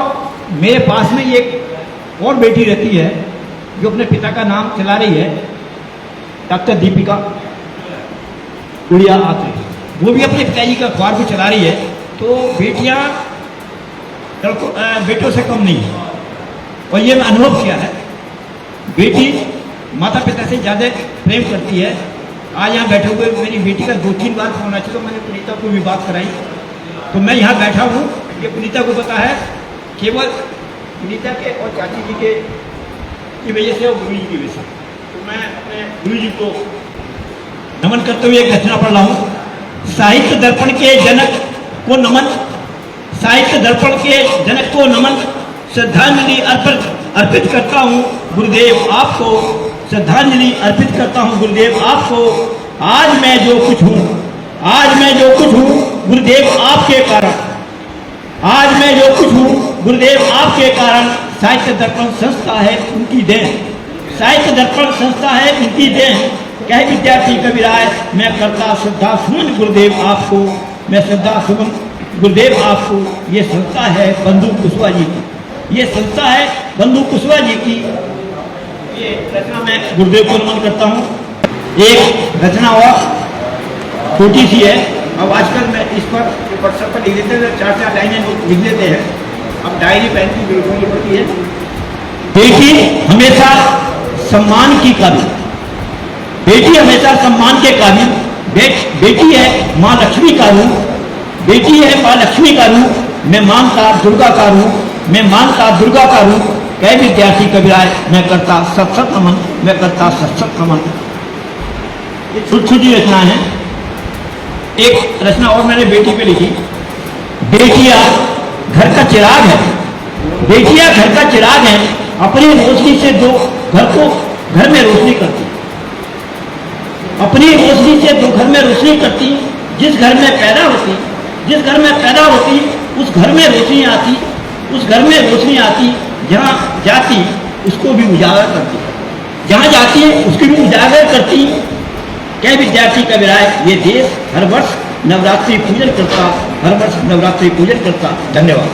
मेरे पास में एक और बेटी रहती है जो अपने पिता का नाम चला रही है, डॉक्टर दीपिका गुड़िया आते, वो भी अपने पिताजी का अखबार को चला रही है। तो बेटियां बेटों से कम नहीं है और ये मैं अनुभव किया है। बेटी माता पिता से ज़्यादा प्रेम करती है। आज यहाँ बैठे हुए मेरी बेटी का 2-3 बार फोन आया, तो मैंने पुनीता को भी बात कराई। तो मैं यहाँ बैठा हूँ, ये पुनीता को पता है, केवल पुनीता के और चाची जी के की वजह से और गुरु जी की वजह से। तो मैं अपने गुरु जी को नमन करते हुए एक रचना पढ़ रहा हूँ। साहित्य दर्पण के जनक को नमन, साहित्य दर्पण के जनक को नमन, श्रद्धांजलि अर्पित करता हूँ गुरुदेव आपको, श्रद्धांजलि अर्पित करता हूँ गुरुदेव आपको। आज मैं जो कुछ हूँ, आज मैं जो कुछ हूँ गुरुदेव आपके कारण, आज मैं जो कुछ हूँ गुरुदेव आपके कारण। साहित्य दर्पण संस्था है उनकी देन, साहित्य दर्पण संस्था है उनकी देन। कहे विद्यार्थी कविराय मैं करता श्रद्धा सुमन गुरुदेव आपको, मैं श्रद्धा सुमन गुरुदेव आपको। ये संस्था है बंधु कुशवाहा जी की, ये संस्था है बंधु कुशवाहा जी की। ये रचना मैं गुरुदेव को नमन करता हूँ। एक रचना और छोटी सी है, अब आजकल मैं इस पर व्हाट्सएप पर लिख देते हैं, 4-4 लाइनें लिख देते हैं। अब डायरी पेन की जरूरत पड़ती है। बेटी हमेशा सम्मान की काबिल, बेटी हमेशा सम्मान के काबिल, बेटी है माँ लक्ष्मी का रूप, बेटी है माँ लक्ष्मी का रूप। मैं मानता दुर्गा का रूप, मैं मानता दुर्गा का रूप। कई विद्यार्थी कविराय मैं करता सत नमन, मैं करता सत नमन। ये छोटी रचना है। एक रचना और मैंने बेटी पे लिखी। बेटियां घर का चिराग है, बेटियां घर का चिराग है, अपनी रोशनी से दो घर में रोशनी करती, अपनी रोशनी से दो घर में रोशनी करती। जिस घर में पैदा होती, जिस घर में पैदा होती उस घर में रोशनी आती, उस घर में रोशनी आती। जहाँ जाती उसको भी उजागर करती, जहाँ जाती है उसको भी उजागर करती। कई विद्यार्थी कविराय ये देश हर वर्ष नवरात्रि पूजन करता, हर वर्ष नवरात्रि पूजन करता। धन्यवाद।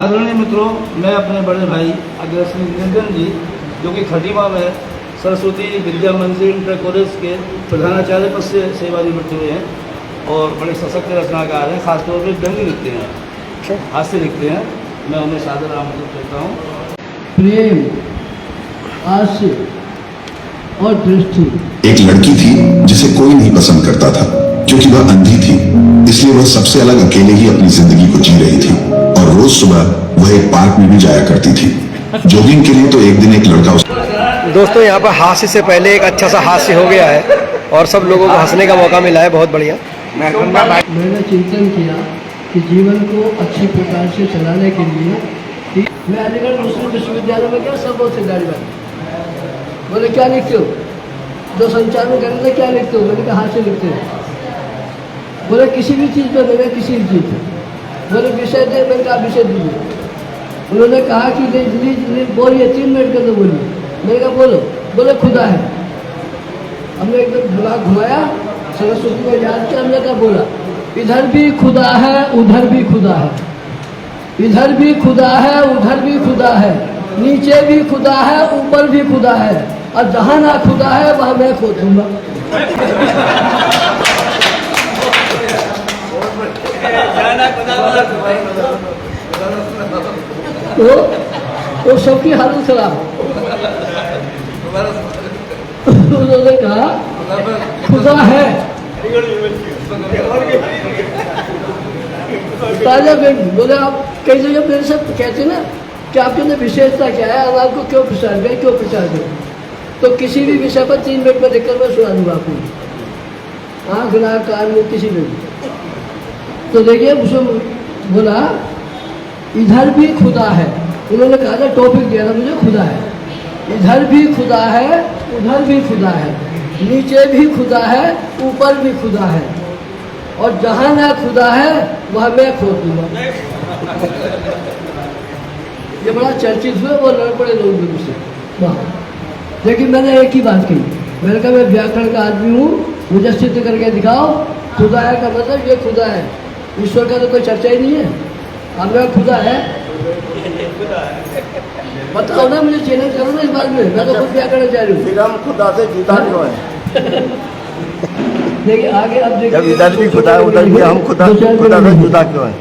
आदरणीय मित्रों, मैं अपने बड़े भाई अग्रश्री निरंजन जी, जो कि खटीमा में सरस्वती विद्या मंदिर इंटर कॉलेज के प्रधानाचार्य पद से सेवानिवृत्त हुए हैं और बड़े सशक्त रचनाकार हैं। खासतौर पर व्यंग्य लिखते हैं, हास्य लिखते हैं। मैं उन्हें सादर आमंत्रित करता हूँ। प्रेम, हास्य और दृष्टि। एक लड़की थी जिसे कोई नहीं पसंद करता था, क्योंकि वह अंधी थी। इसलिए वह सबसे अलग अकेले ही अपनी जिंदगी को जी रही थी और रोज सुबह वह एक पार्क में भी जाया करती थी जॉगिंग के लिए। तो एक दिन एक लड़का दोस्तों यहाँ पर हास्य से पहले एक अच्छा सा हास्य हो गया है और सब लोगों को हंसने का मौका मिला है। बहुत बढ़िया। मैंने चिंतन किया कि जीवन को अच्छी प्रकार से चलाने के लिए मैं अलीगढ़ मुस्लिम विश्वविद्यालय में गया। सब बहुत से गाड़ी वाले बोले क्या लिखते हो, जो संचार में करते थे क्या लिखते हो, मैंने कहा हाथ से लिखते हो। बोले किसी भी चीज़ पर, मैंने किसी भी चीज़ पर। बोले विषय दे, मैंने कहा विषय दीजिए। उन्होंने कहा कि बोलिए 3 मिनट के तो बोलिए। मैंने कहा बोलो। बोले खुदा है। हमने एकदम दिमाग घुमाया, सरस्वती को याद किया, हमने कहा बोला इधर भी खुदा है उधर भी खुदा है। इधर भी खुदा है, उधर भी खुदा है, नीचे भी खुदा है, ऊपर भी खुदा है, और जहाँ ना खुदा है वहाँ मैं खो दूंगा। तो सबकी हालत खराब। उन्होंने कहा खुदा है, ताजा बेटी बोले आप कई जगह मेरे से कहते ना कि आपके अंदर विशेषता क्या है, अब आपको क्यों प्रचार गए, क्यों प्रचार गए, तो किसी भी विषय पर 3 मिनट में देखकर मैं सुना दूंगा आपको, आँख नाक कान में किसी में भी। तो देखिए उसको बोला इधर भी खुदा है, उन्होंने कहा था टॉपिक दिया था मुझे खुदा है, इधर भी खुदा है, उधर भी खुदा है, नीचे भी खुदा है, ऊपर भी खुदा है, और जहाँ ना खुदा है वह मैं खो दूंगा। ये बड़ा चर्चित हुआ, वो लड़ पड़े लोग मुझसे वाह। लेकिन मैंने एक ही बात कही, मैंने कहा मैं व्याकरण का आदमी हूँ, मुझे सिद्ध करके दिखाओ खुदा है का मतलब ये खुदा है, ईश्वर का तो कोई चर्चा ही नहीं है। अब मेरा खुदा है बताओ ना, मुझे चैलेंज करो ना इस बात में, मैं तो खुद व्याकरण चाह रही हूँ। फिर हम खुदा से जुदा क्यों है? देखिए आगे अब देखिए, जब इधर भी खुदा है उधर भी हम खुदा से जुदा क्यों है?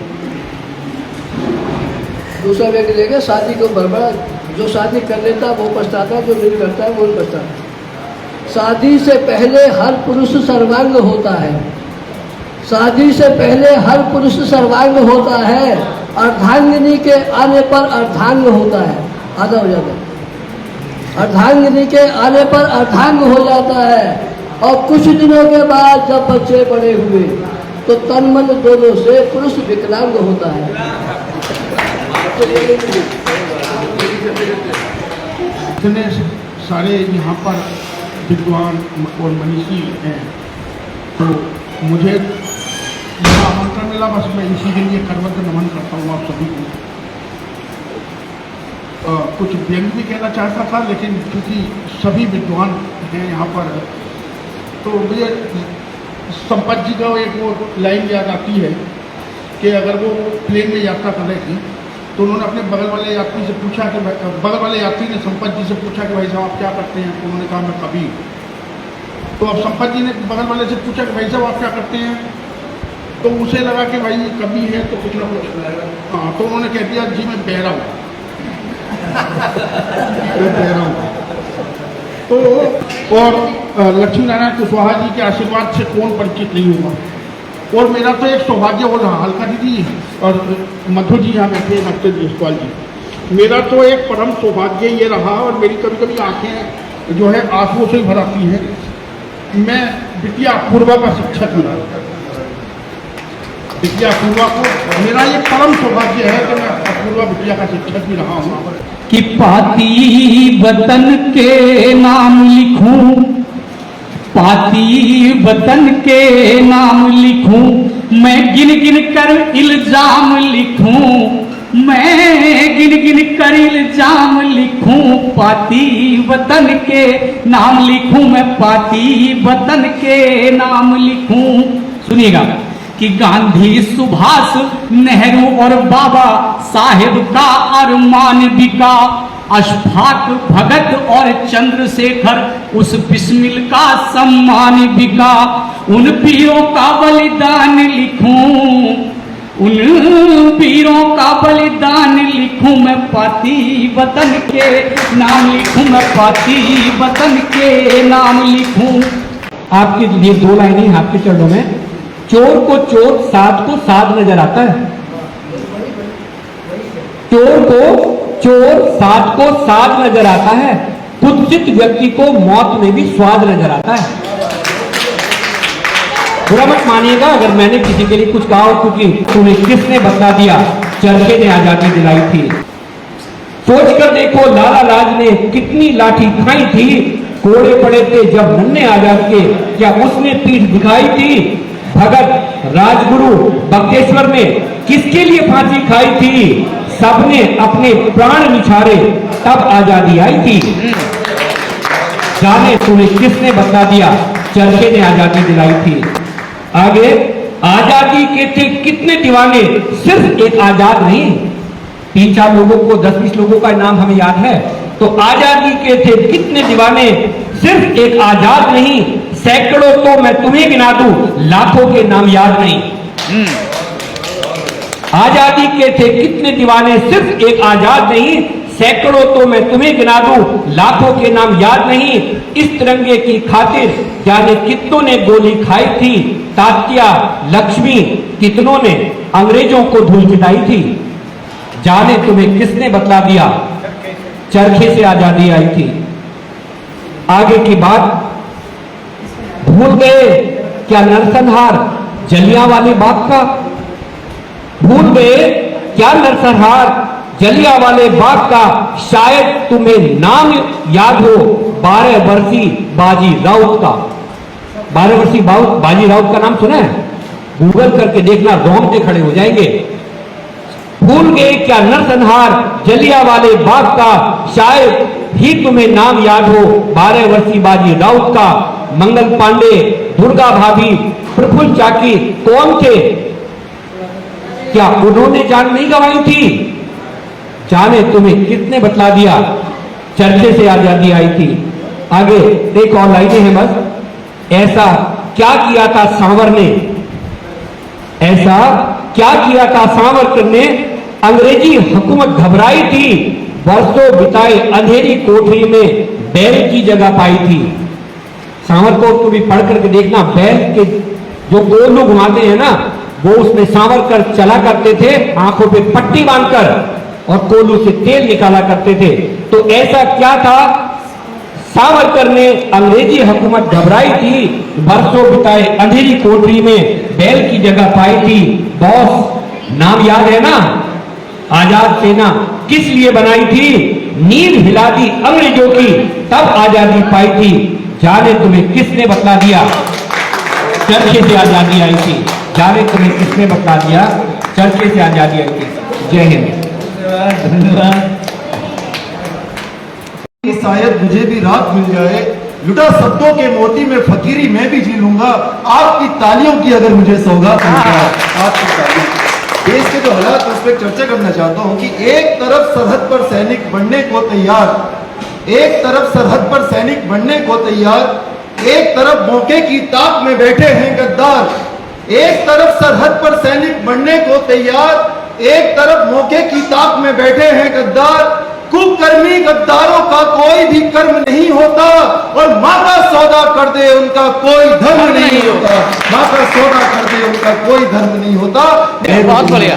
दूसरा व्यक्ति देखे शादी को बड़बड़ा, जो शादी कर लेता वो पछताता, जो नहीं करता है वो नहीं पछताता। शादी से पहले हर पुरुष सर्वांग होता है, शादी से पहले हर पुरुष सर्वांग होता है, अर्धांगिनी के आने पर अर्धांग होता है, आधा हो जाता है। अर्धांगिनी के आने पर अर्धांग हो जाता है, और कुछ दिनों के बाद जब बच्चे बड़े हुए तो तन मन दोनों से पुरुष विकलांग होता है। इतने सारे यहाँ पर विद्वान और मनीषी हैं, तो मुझे यह आमंत्रण मिला, बस मैं इसी के लिए करवत नमन करता हूँ आप सभी को। कुछ व्यंग भी कहना चाहता था, लेकिन क्योंकि सभी विद्वान हैं यहाँ पर, तो मुझे संपत जी का एक वो लाइन याद आती है कि अगर वो प्लेन में यात्रा कर रहे थे तो उन्होंने अपने बगल वाले यात्री से पूछा कि बगल वाले यात्री ने संपत जी से पूछा कि भाई साहब आप क्या करते हैं, तो उन्होंने कहा मैं कबीर। तो अब संपत जी ने बगल वाले से पूछा कि भाई साहब आप क्या करते हैं, तो उसे लगा कि भाई कभी है तो कुछ ना कुछ, हाँ, तो उन्होंने कह दिया जी मैं बहरा हूँ। मैं बहरा हूँ। तो और लक्ष्मी नारायण कुशवाहा जी के आशीर्वाद से कौन परिचित नहीं होगा। और मेरा तो एक सौभाग्य हो रहा, अलका दीदी और मधु जी यहाँ बैठे डॉक्टर जसपाल जी, मेरा तो एक परम सौभाग्य ये रहा, और मेरी कभी कभी आंखें जो है आंसुओं से भर आती हैं। मैं बिटिया अपूर्वा का शिक्षक मिला, बिटिया अपूर्वा को मेरा ये परम सौभाग्य है कि मैं अपूर्वा बिटिया का शिक्षक भी रहा हूँ। कि पाती वतन के नाम लिखूं, पाती वतन के नाम लिखूं, मैं गिन गिन कर इल्जाम लिखूं, मैं गिन गिन कर इल्जाम लिखूं, पाती वतन के नाम लिखूं, मैं पाती वतन के नाम लिखूं। सुनिएगा कि गांधी, सुभाष, नेहरू और बाबा साहेब का अरमान बिका, अशफाक, भगत और चंद्रशेखर उस बिस्मिल का सम्मान बिका, उन वीरों का बलिदान लिखूं, उन वीरों का बलिदान लिखूं, मैं पाती वतन के नाम लिखूं, मैं पाती वतन के नाम लिखूं। आपके लिए 2 लाइनें आपके चरणों में। चोर को चोर, साध को साध नजर आता है। चोर को चोर, साध को साध नजर आता है। कुत्सित व्यक्ति को मौत में भी स्वाद नजर आता है। बुरा मत मानिएगा अगर मैंने किसी के लिए कुछ कहा हो, क्योंकि तुम्हें किसने बता दिया, चरखे ने आजादी दिलाई थी। सोच कर देखो लाला लाज ने कितनी लाठी खाई थी, कोड़े पड़े थे जब नन्हे आजाद के, क्या उसने पीठ दिखाई थी। भगत, राजगुरु, बक्तेश्वर ने किसके लिए फांसी खाई थी, सबने अपने प्राण निछारे तब आजादी आई थी। जाने तुम्हें किसने बता दिया, चरखे ने आजादी दिलाई थी। आगे, आजादी के थे कितने दीवाने, सिर्फ एक आजाद नहीं, 3-4 लोगों को, 10-20 लोगों का नाम हमें याद है। तो आजादी के थे कितने दीवाने, सिर्फ एक आजाद नहीं, सैकड़ों तो मैं तुम्हें गिना दूं, लाखों के नाम याद नहीं। आजादी के थे कितने दीवाने, सिर्फ एक आजाद नहीं, सैकड़ों तो मैं तुम्हें गिना दूं, लाखों के नाम याद नहीं। इस तिरंगे की खातिर जाने कितनों ने गोली खाई थी, तात्या, लक्ष्मी, कितनों ने अंग्रेजों को धूल चिताई थी। जाने तुम्हें किसने बतला दिया, चरखे से आजादी आई थी। आगे की बात भूल गए क्या नरसंहार जलियांवाले बाग का, भूल गए क्या नरसंहार जलियांवाले बाग का, शायद तुम्हें नाम याद हो 12 वर्षीय बाजी राउत का। 12 वर्षीय बाजी राउत का नाम सुना है? गूगल करके देखना, रोंगटे खड़े हो जाएंगे। भूल गए क्या नरसंहार जलियांवाले बाग का, शायद ही तुम्हें नाम याद हो 12 वर्षीय बाजी राउत का। मंगल पांडे, दुर्गा भाभी, प्रफुल्ल चाकी कौन थे, क्या उन्होंने जान नहीं गंवाई थी? जाने तुम्हें किसने बतला दिया, चरखे से आजादी आई थी। आगे एक और लाइनें हैं बस। ऐसा क्या किया था सांवर ने, ऐसा क्या किया था सावरकर ने, अंग्रेजी हुकूमत घबराई थी, वर्षों बिताए अंधेरी कोठरी में बैल की जगह पाई थी। सावरकर को भी पढ़ करके देखना, बैल के जो कोल्हू घुमाते हैं ना, वो उसमें सावरकर चला करते थे, आंखों पे पट्टी बांधकर, और कोल्हू से तेल निकाला करते थे। तो ऐसा क्या था, सावरकर ने अंग्रेजी हुकूमत घबराई थी, बरसों बिताए अंधेरी कोठरी में बैल की जगह पाई थी। बॉस नाम याद है ना, आजाद सेना किस लिए बनाई थी, नींद हिला दी अंग्रेजों की, तब आजादी पाई थी। जाने तुम्हें किसने बतला दिया, चरखे से आजादी आई थी। जाने तुम्हें किसने बतला दिया, चरखे से आजादी आई थी। जय हिंद। धन्यवाद। शायद मुझे भी रात मिल जाए, लुटा शब्दों के मोती में फकीरी मैं भी जी लूंगा, आपकी तालियों की अगर मुझे सौगात मिल जाए, आपकी तालियों। देश के जो हालात उस पर चर्चा करना चाहता हूं कि एक तरफ सरहद पर सैनिक बनने को तैयार, एक तरफ सरहद पर सैनिक बनने को तैयार, एक तरफ मौके की ताक में बैठे हैं गद्दार। एक तरफ सरहद पर सैनिक बनने को तैयार, एक तरफ मौके की ताक में बैठे हैं गद्दार। कुकर्मी गद्दारों का कोई भी कर्म नहीं होता, और माँ का सौदा कर दे उनका कोई धर्म नहीं होता। माँ का सौदा कर दे उनका कोई धर्म नहीं होता। बहुत बढ़िया।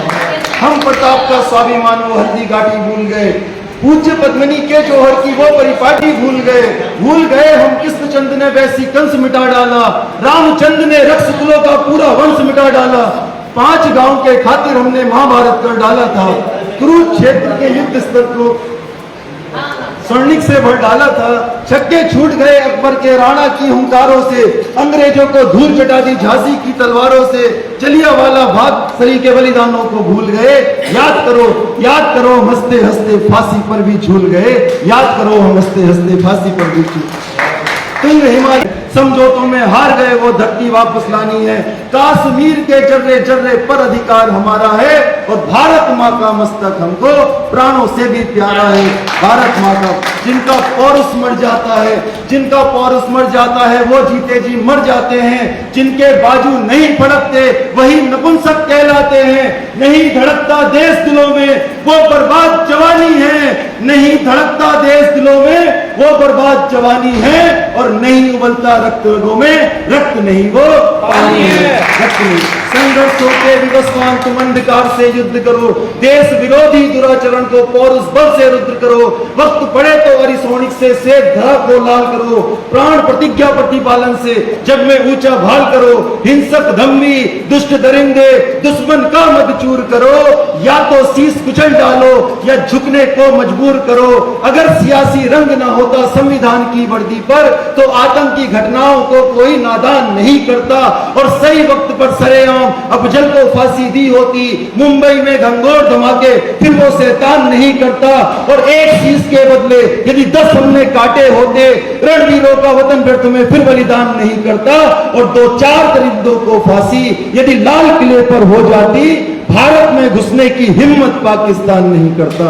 हम प्रताप का स्वाभिमान वो हल्दी घाटी भूल गए, पूज्य पद्मिनी के जौहर की वो परिपाटी भूल गए हम कृष्णचंद्र ने वैसी कंस मिटा डाला, रामचंद्र ने रक्ष कुलों का पूरा वंश मिटा डाला। 5 गांव के खातिर हमने महाभारत कर डाला था, कुरुक्षेत्र के युद्ध स्तर को स्वर्णिक से भर डाला था। छक्के छूट गए अकबर के राणा की हुंकारों से, अंग्रेजों को धूल चटा दी झांसी की तलवारों से। जलियांवाला बाग सरी के बलिदानों को भूल गए, याद करो हम हंसते हंसते फांसी पर भी झूल गए, याद करो हम हंसते हंसते फांसी पर भी झूल। तुम हिमालय समझौतों में हार गए, वो धरती वापस लानी है। काश्मीर के जर्रे जर्रे पर अधिकार हमारा है, और भारत माँ का मस्तक हमको प्राणों से भी प्यारा है। भारत माँ का जिनका पौरुष मर जाता है, जिनका पौरुष मर जाता है, वो जीते जी मर जाते हैं। जिनके बाजू नहीं फड़कते वही नपुंसक कहलाते हैं। नहीं धड़कता देश दिलों में वो बर्बाद जवानी है, नहीं धड़कता देश दिलों में वो बर्बाद जवानी है, और नहीं उबलता रक्त में रक्त नहीं वो पानी है। रक्त नहीं। संघर्षों के विवस्वान तुम अंधकार से युद्ध करो, देश विरोधी दुराचरण को पौरुष बल से रुद्र करो। वक्त पड़े तो अरिसोनिक से श्वेत धरा को लाल करो, प्राण प्रतिज्ञा प्रतिपालन से जग में ऊंचा भाल करो। हिंसक धम्मी दुष्ट दरिंदे दुश्मन का मत चूर करो, या तो शीश कुचल डालो या झुकने को मजबूर करो। अगर सियासी रंग ना होता संविधान की वर्दी पर, तो आतंकी घटनाओं को कोई नादान नहीं करता, और सही वक्त पर सरेआम अफजल को फांसी दी होती। मुंबई में घंघोर धमाके फिर वो शैतान नहीं करता, और एक शीश इसके बदले यदि 10 हमने काटे होते, रणवीरों का वतन फिर तुम्हें फिर बलिदान नहीं करता। और 2-4 दरिंदों को फांसी यदि लाल किले पर हो जाती, भारत में घुसने की हिम्मत पाकिस्तान नहीं करता।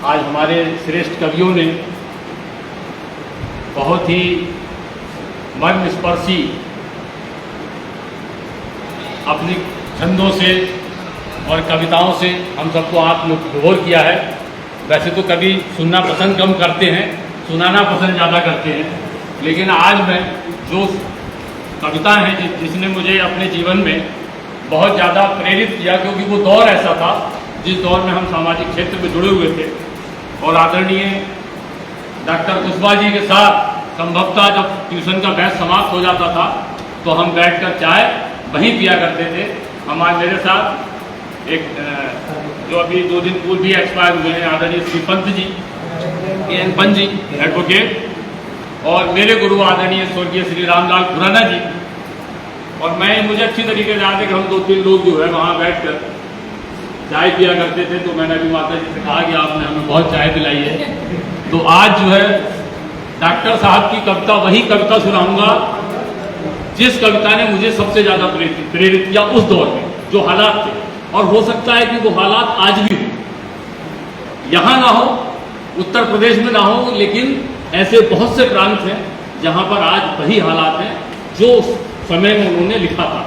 आज हमारे श्रेष्ठ कवियों ने बहुत ही मर्मस्पर्शी अपनी छंदों से और कविताओं से हम सबको आत्मविभोर किया है। वैसे तो कभी सुनना पसंद कम करते हैं, सुनाना पसंद ज़्यादा करते हैं, लेकिन आज मैं जो कविता है जिसने मुझे अपने जीवन में बहुत ज़्यादा प्रेरित किया, क्योंकि वो दौर ऐसा था जिस दौर में हम सामाजिक क्षेत्र में जुड़े हुए थे और आदरणीय डॉक्टर कुशवाहा जी के साथ संभवतः जब ट्यूशन का बैच समाप्त हो जाता था तो हम बैठकर चाय वहीं पिया करते थे। हमारे मेरे साथ एक जो अभी 2 दिन पूर्व भी एक्सपायर हुए हैं आदरणीय श्री पंत जी, एन पंत जी एडवोकेट, और मेरे गुरु आदरणीय स्वर्गीय श्री रामलाल खुराना जी। और मुझे अच्छी तरीके से याद है कि हम 2-3 लोग जो है वहाँ बैठकर चाय पिया करते थे। तो मैंने अभी माता जी से कहा कि आपने हमें बहुत चाय पिलाई है। तो आज जो है डॉक्टर साहब की कविता, वही कविता सुनाऊंगा जिस कविता ने मुझे सबसे ज़्यादा प्रेरित किया उस दौर में, जो हालात थे। और हो सकता है कि वो हालात आज भी हो, यहाँ ना हो, उत्तर प्रदेश में ना हो, लेकिन ऐसे बहुत से प्रांत हैं जहाँ पर आज वही हालात हैं जो समय में उन्होंने लिखा था।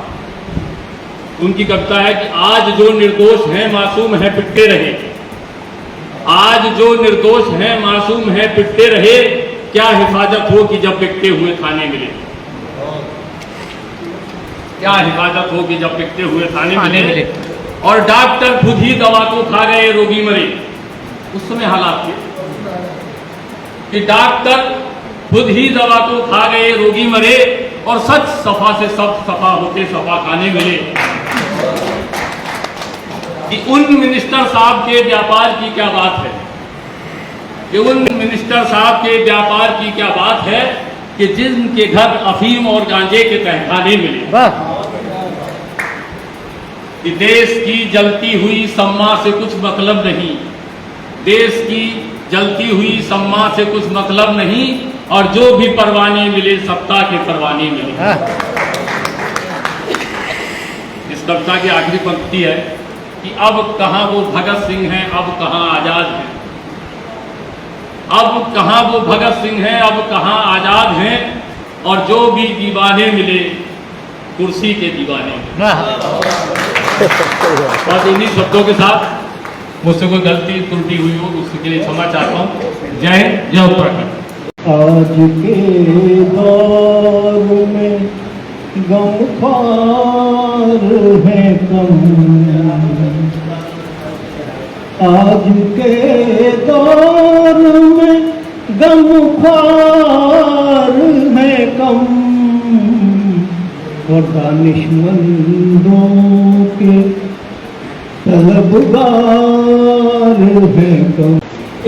उनकी कविता है कि आज जो निर्दोष हैं मासूम हैं पिटते रहे, आज जो निर्दोष हैं मासूम हैं पिटते रहे, क्या हिफाजत हो कि जब बिकते हुए खाने मिले, क्या हिफाजत हो कि जब बिकते हुए खाने मिले। और डॉक्टर खुद ही दवा को खा गए रोगी मरे। उस समय हालात थे कि डॉक्टर खुद ही दवा को खा गए रोगी मरे, और सच सफा से सब सफा होते सफा खाने मिले। कि उन मिनिस्टर साहब के व्यापार की क्या बात है, कि उन मिनिस्टर साहब के व्यापार की क्या बात है कि जिनके घर अफीम और गांजे के तहखाने मिले। कि देश की जलती हुई सम्मा से कुछ मतलब नहीं, देश की जलती हुई सम्मा से कुछ मतलब नहीं, और जो भी परवाने मिले सत्ता के परवाने मिले। इस कविता की आखिरी पंक्ति है कि अब कहाँ वो भगत सिंह हैं, अब कहाँ आजाद हैं, अब कहाँ वो भगत सिंह हैं, अब कहाँ आजाद हैं, और जो भी दीवाने मिले कुर्सी के दीवाने। और इन्हीं शब्दों के साथ मुझसे कोई गलती त्रुटि हुई हो उसके लिए क्षमा चाहता हूँ। जय हिंद, जय उत्तराखंड। आज के दौर में गमख्वार है कम, आज के दौर में गमख्वार है कम, और दानिशमंदों के तलबगार है कम।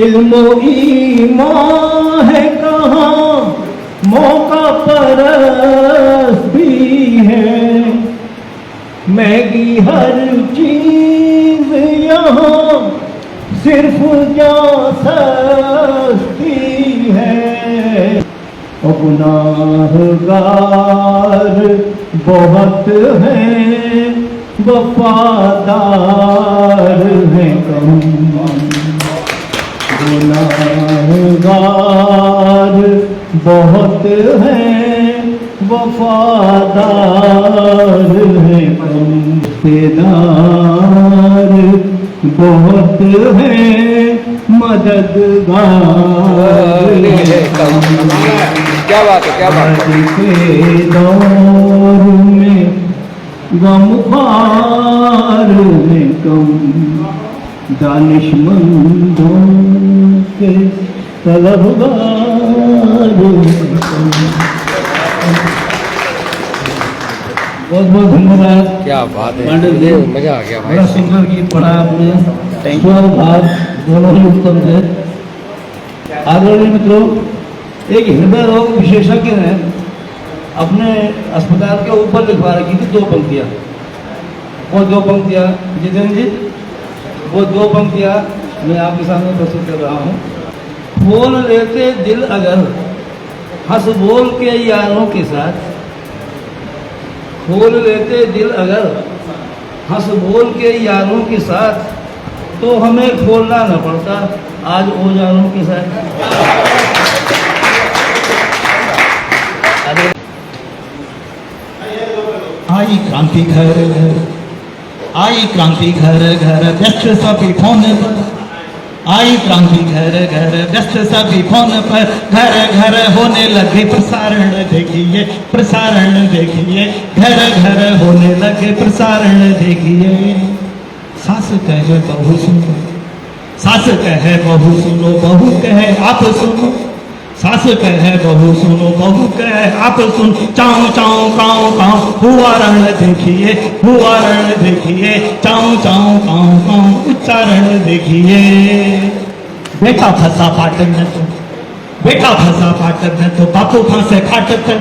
इल्मो ईमान है कहाँ, मौका परस्त भी है, मैगी हर चीज यहाँ सिर्फ जा सस्ती है। और गुनाहगार बहुत हैं, वफादार हैं कम, गुनाहगार बहुत हैं, वफादार हैं कम, रिश्तेदार बहुत हैं, मददगार हैं कम। क्या बात है, क्या बात है। के दौर में गमख्वार हैं कम, दानिशमंदों के तलबगार हैं कम। बहुत बहुत धन्यवाद। क्या बात है, मंडल जी, मजा आ गया भाई। बड़ा सुंदर गीत पढ़ा आपने, स्वर भाव दोनों ही उत्तम थे। आदरणीय मित्रों, एक हृदय रोग विशेषज्ञ ने अपने अस्पताल के ऊपर लिखवा रखी थी 2 पंक्तियां। वो 2 पंक्तियां जितेंद्र जी, वो 2 पंक्तियां मैं आपके सामने प्रस्तुत कर रहा हूँ। खोल लेते दिल अगर हंस बोल के यारों के साथ, खोल लेते दिल अगर हंस बोल के यारों के साथ, तो हमें खोलना न पड़ता आज औजारों के साथ। आई क्रांति घर घर, आई क्रांति घर घर, व्यस्त सभी फोन पर, आई क्रांति घर घर, व्यस्त सभी फोन पर, घर घर होने लगे प्रसारण देखिए, प्रसारण देखिए, घर घर होने लगे प्रसारण देखिए। सास कहे बहू सुनो, सास कहे बहू सुनो, बहू कहे आप सुनो, सास कहे बहू सुनो, बहू कहे आप सुन, चाऊ चाऊ काऊ काऊ हुआ रण देखिए, हुआ रण देखिए, चाऊ चाऊ काऊ काऊ उच्चारण देखिए। बेटा फंसा पाटन में तो, बेटा फंसा पाटन में तो बापू फांसे खाटत है,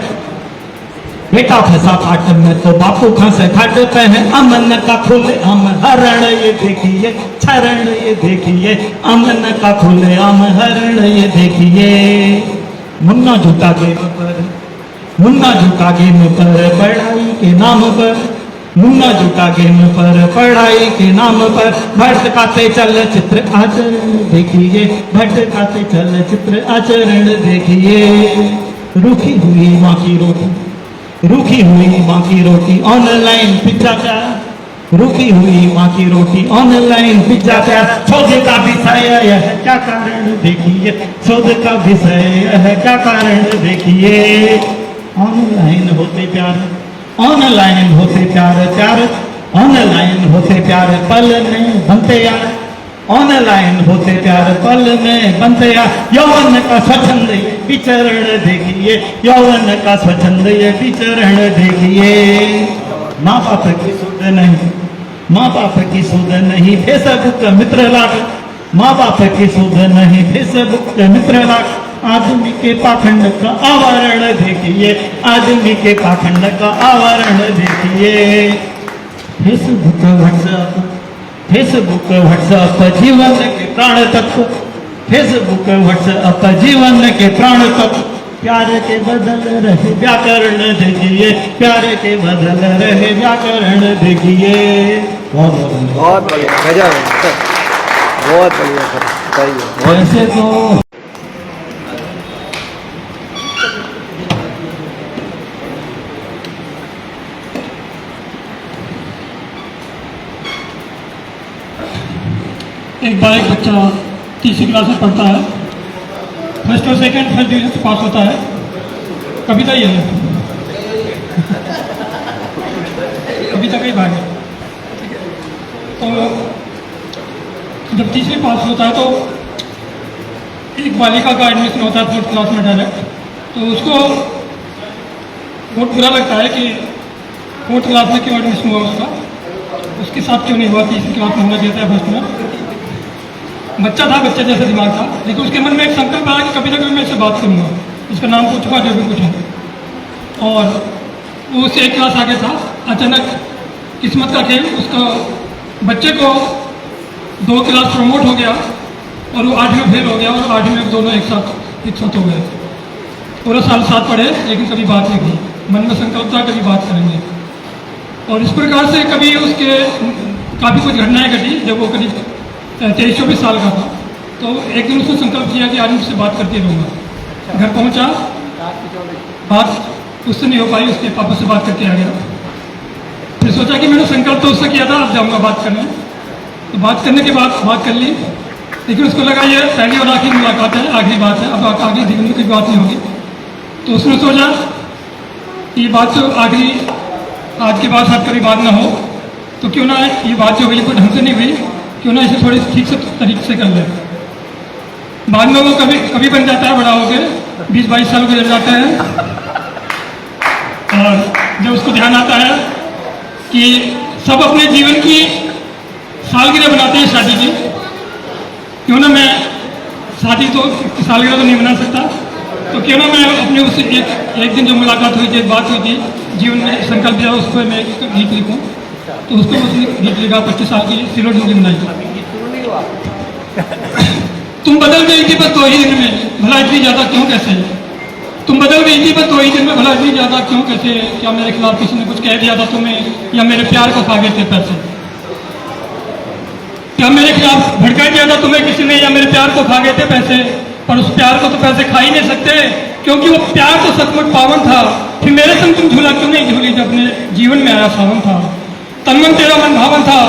बेटा फंसा पाटन में तो बापू फांसे खाटत है। अमन का खुले आम हरण ये देखिए, चरण ये देखिए, अमन का खुले आम हरण ये देखिए। मुन्ना झूठा गेम पर, मुन्ना झूठा गेम पर, पढ़ाई के नाम पर, मुन्ना झूठा गेम पर, पढ़ाई के नाम पर, भटकाते चलचित्र आचरण देखिए, भटकाते चलचित्र आचरण देखिए। रूखी हुई माँ की रोटी, रूखी हुई माँ की रोटी, ऑनलाइन पिज्जा का, रूखी हुई माँ की रोटी, ऑनलाइन पिज्जा का। शोध का विषय यह क्या कारण देखिए, शोध का विषय यह क्या कारण देखिए। ऑनलाइन होते प्यार, ऑनलाइन होते प्यार, प्यार ऑनलाइन होते प्यार, पल में बनते यार, ऑनलाइन होते प्यार, पल में बनते यार। यौवन का स्वच्छंद विचरण देखिए, यौवन का स्वच्छंद विचरण देखिए। माँ बाप की सुध नहीं, माँ बाप की सुध नहीं, फेसबुक मित्र लाग, माँ बाप की सुध नहीं, फेसबुक मित्र लाग। आदमी के पाखंड का आवरण देखिए, आदमी के पाखंड का आवरण देखिए। फेसबुक व्हाट्सएप, फेसबुक व्हाट्सएप जीवन के प्राण तत्व, फेसबुक व्हाट्सएप जीवन के प्राण तत्व। प्यार के बदल रहे व्याकरण देखिए, प्यार के बदल रहे व्याकरण देखिए। बहुत बढ़िया, गजब, बहुत बढ़िया सर, सही है। वैसे तो एक बार एक बच्चा तीसरी क्लास में पढ़ता है, फर्स्ट और सेकंड फर्स्ट डिवीजन से पास होता है। कविता ही है, कविता का ही भाग है। तो जब तीसरी पास होता है तो एक बालिका का एडमिशन होता है फोर्थ क्लास में डायरेक्ट। तो उसको बहुत बुरा लगता है कि फोर्थ क्लास में क्यों एडमिशन हुआ उसका, उसके साथ क्यों नहीं हुआ, तीसरी क्लास में होना चाहिए था फर्स्ट में। बच्चा था, बच्चे जैसा दिमाग था, लेकिन उसके मन में एक संकल्प आया कि कभी ना कभी मैं इससे बात करूंगा, इसका नाम पूछूंगा जो भी कुछ है। और वो उससे एक क्लास आगे था। अचानक किस्मत का खेल, उसका बच्चे को 2 क्लास प्रमोट हो गया और वो 8वीं में फेल हो गया, और 8वीं में दोनों एक साथ हो गए। पूरा साल साथ पढ़े लेकिन कभी बात नहीं की, मन में संकल्प था कभी बात करेंगे। और इस प्रकार से कभी उसके काफ़ी कुछ घटनाएं घटी। जब वो करीब 23-24 साल का था तो एक दिन उसने संकल्प किया कि आज मुझसे बात करते रहूँगा। घर पहुँचा, बात उससे नहीं हो पाई, उसके पापा से बात करके आ गया। फिर सोचा कि मैंने संकल्प तो उससे किया था, अब जाऊँगा बात करने। तो बात करने के बाद बात कर ली, लेकिन उसको लगा ये पहली और आखिरी मुलाकात है, आखिरी बात है, अब आगे जीवन में कोई बात नहीं होगी। तो उसने सोचा ये बात तो आखिरी, आज के बाद साथ कभी बात ना हो, तो क्यों ना ये बात जो हुई कोई ढंग से नहीं हुई, क्यों ना इसे थोड़ी ठीक से तरीके से कर ले। बाद में वो कभी बन जाता है, बड़ा होकर 20-22 साल गुजर जाता है, और जब उसको ध्यान आता है कि सब अपने जीवन की सालगिरह बनाते हैं शादी की, क्यों ना मैं शादी तो सालगिरह तो नहीं बना सकता, तो क्यों ना मैं अपने उससे एक दिन जो मुलाकात हुई थी, एक बात हुई थी, जीवन में संकल्प दिया, उस पर मैं एक गीत लिखूँ। तो उसको उसने गीत लिखा, 25 साल की सिलो ढूंढी बनाई। तुम बदल गई थी बस 2 ही दिन में, भला इतनी ज्यादा क्यों कैसे? तुम बदल गई थी बस 2 ही दिन में, भला इतनी ज्यादा क्यों कैसे? क्या मेरे खिलाफ किसी ने कुछ कह दिया था तुम्हें, या मेरे प्यार को खा गए थे पैसे? क्या मेरे खिलाफ भड़का दिया था तुम्हें किसी ने, या मेरे प्यार को खा गए थे पैसे? पर उस प्यार को तो पैसे खा ही नहीं सकते, क्योंकि वो प्यार तो सचमुच पावन था। फिर मेरे संग तुम झूला क्यों नहीं झूली जब अपने जीवन में आया सावन था? तन मन तेरा मन भावन था,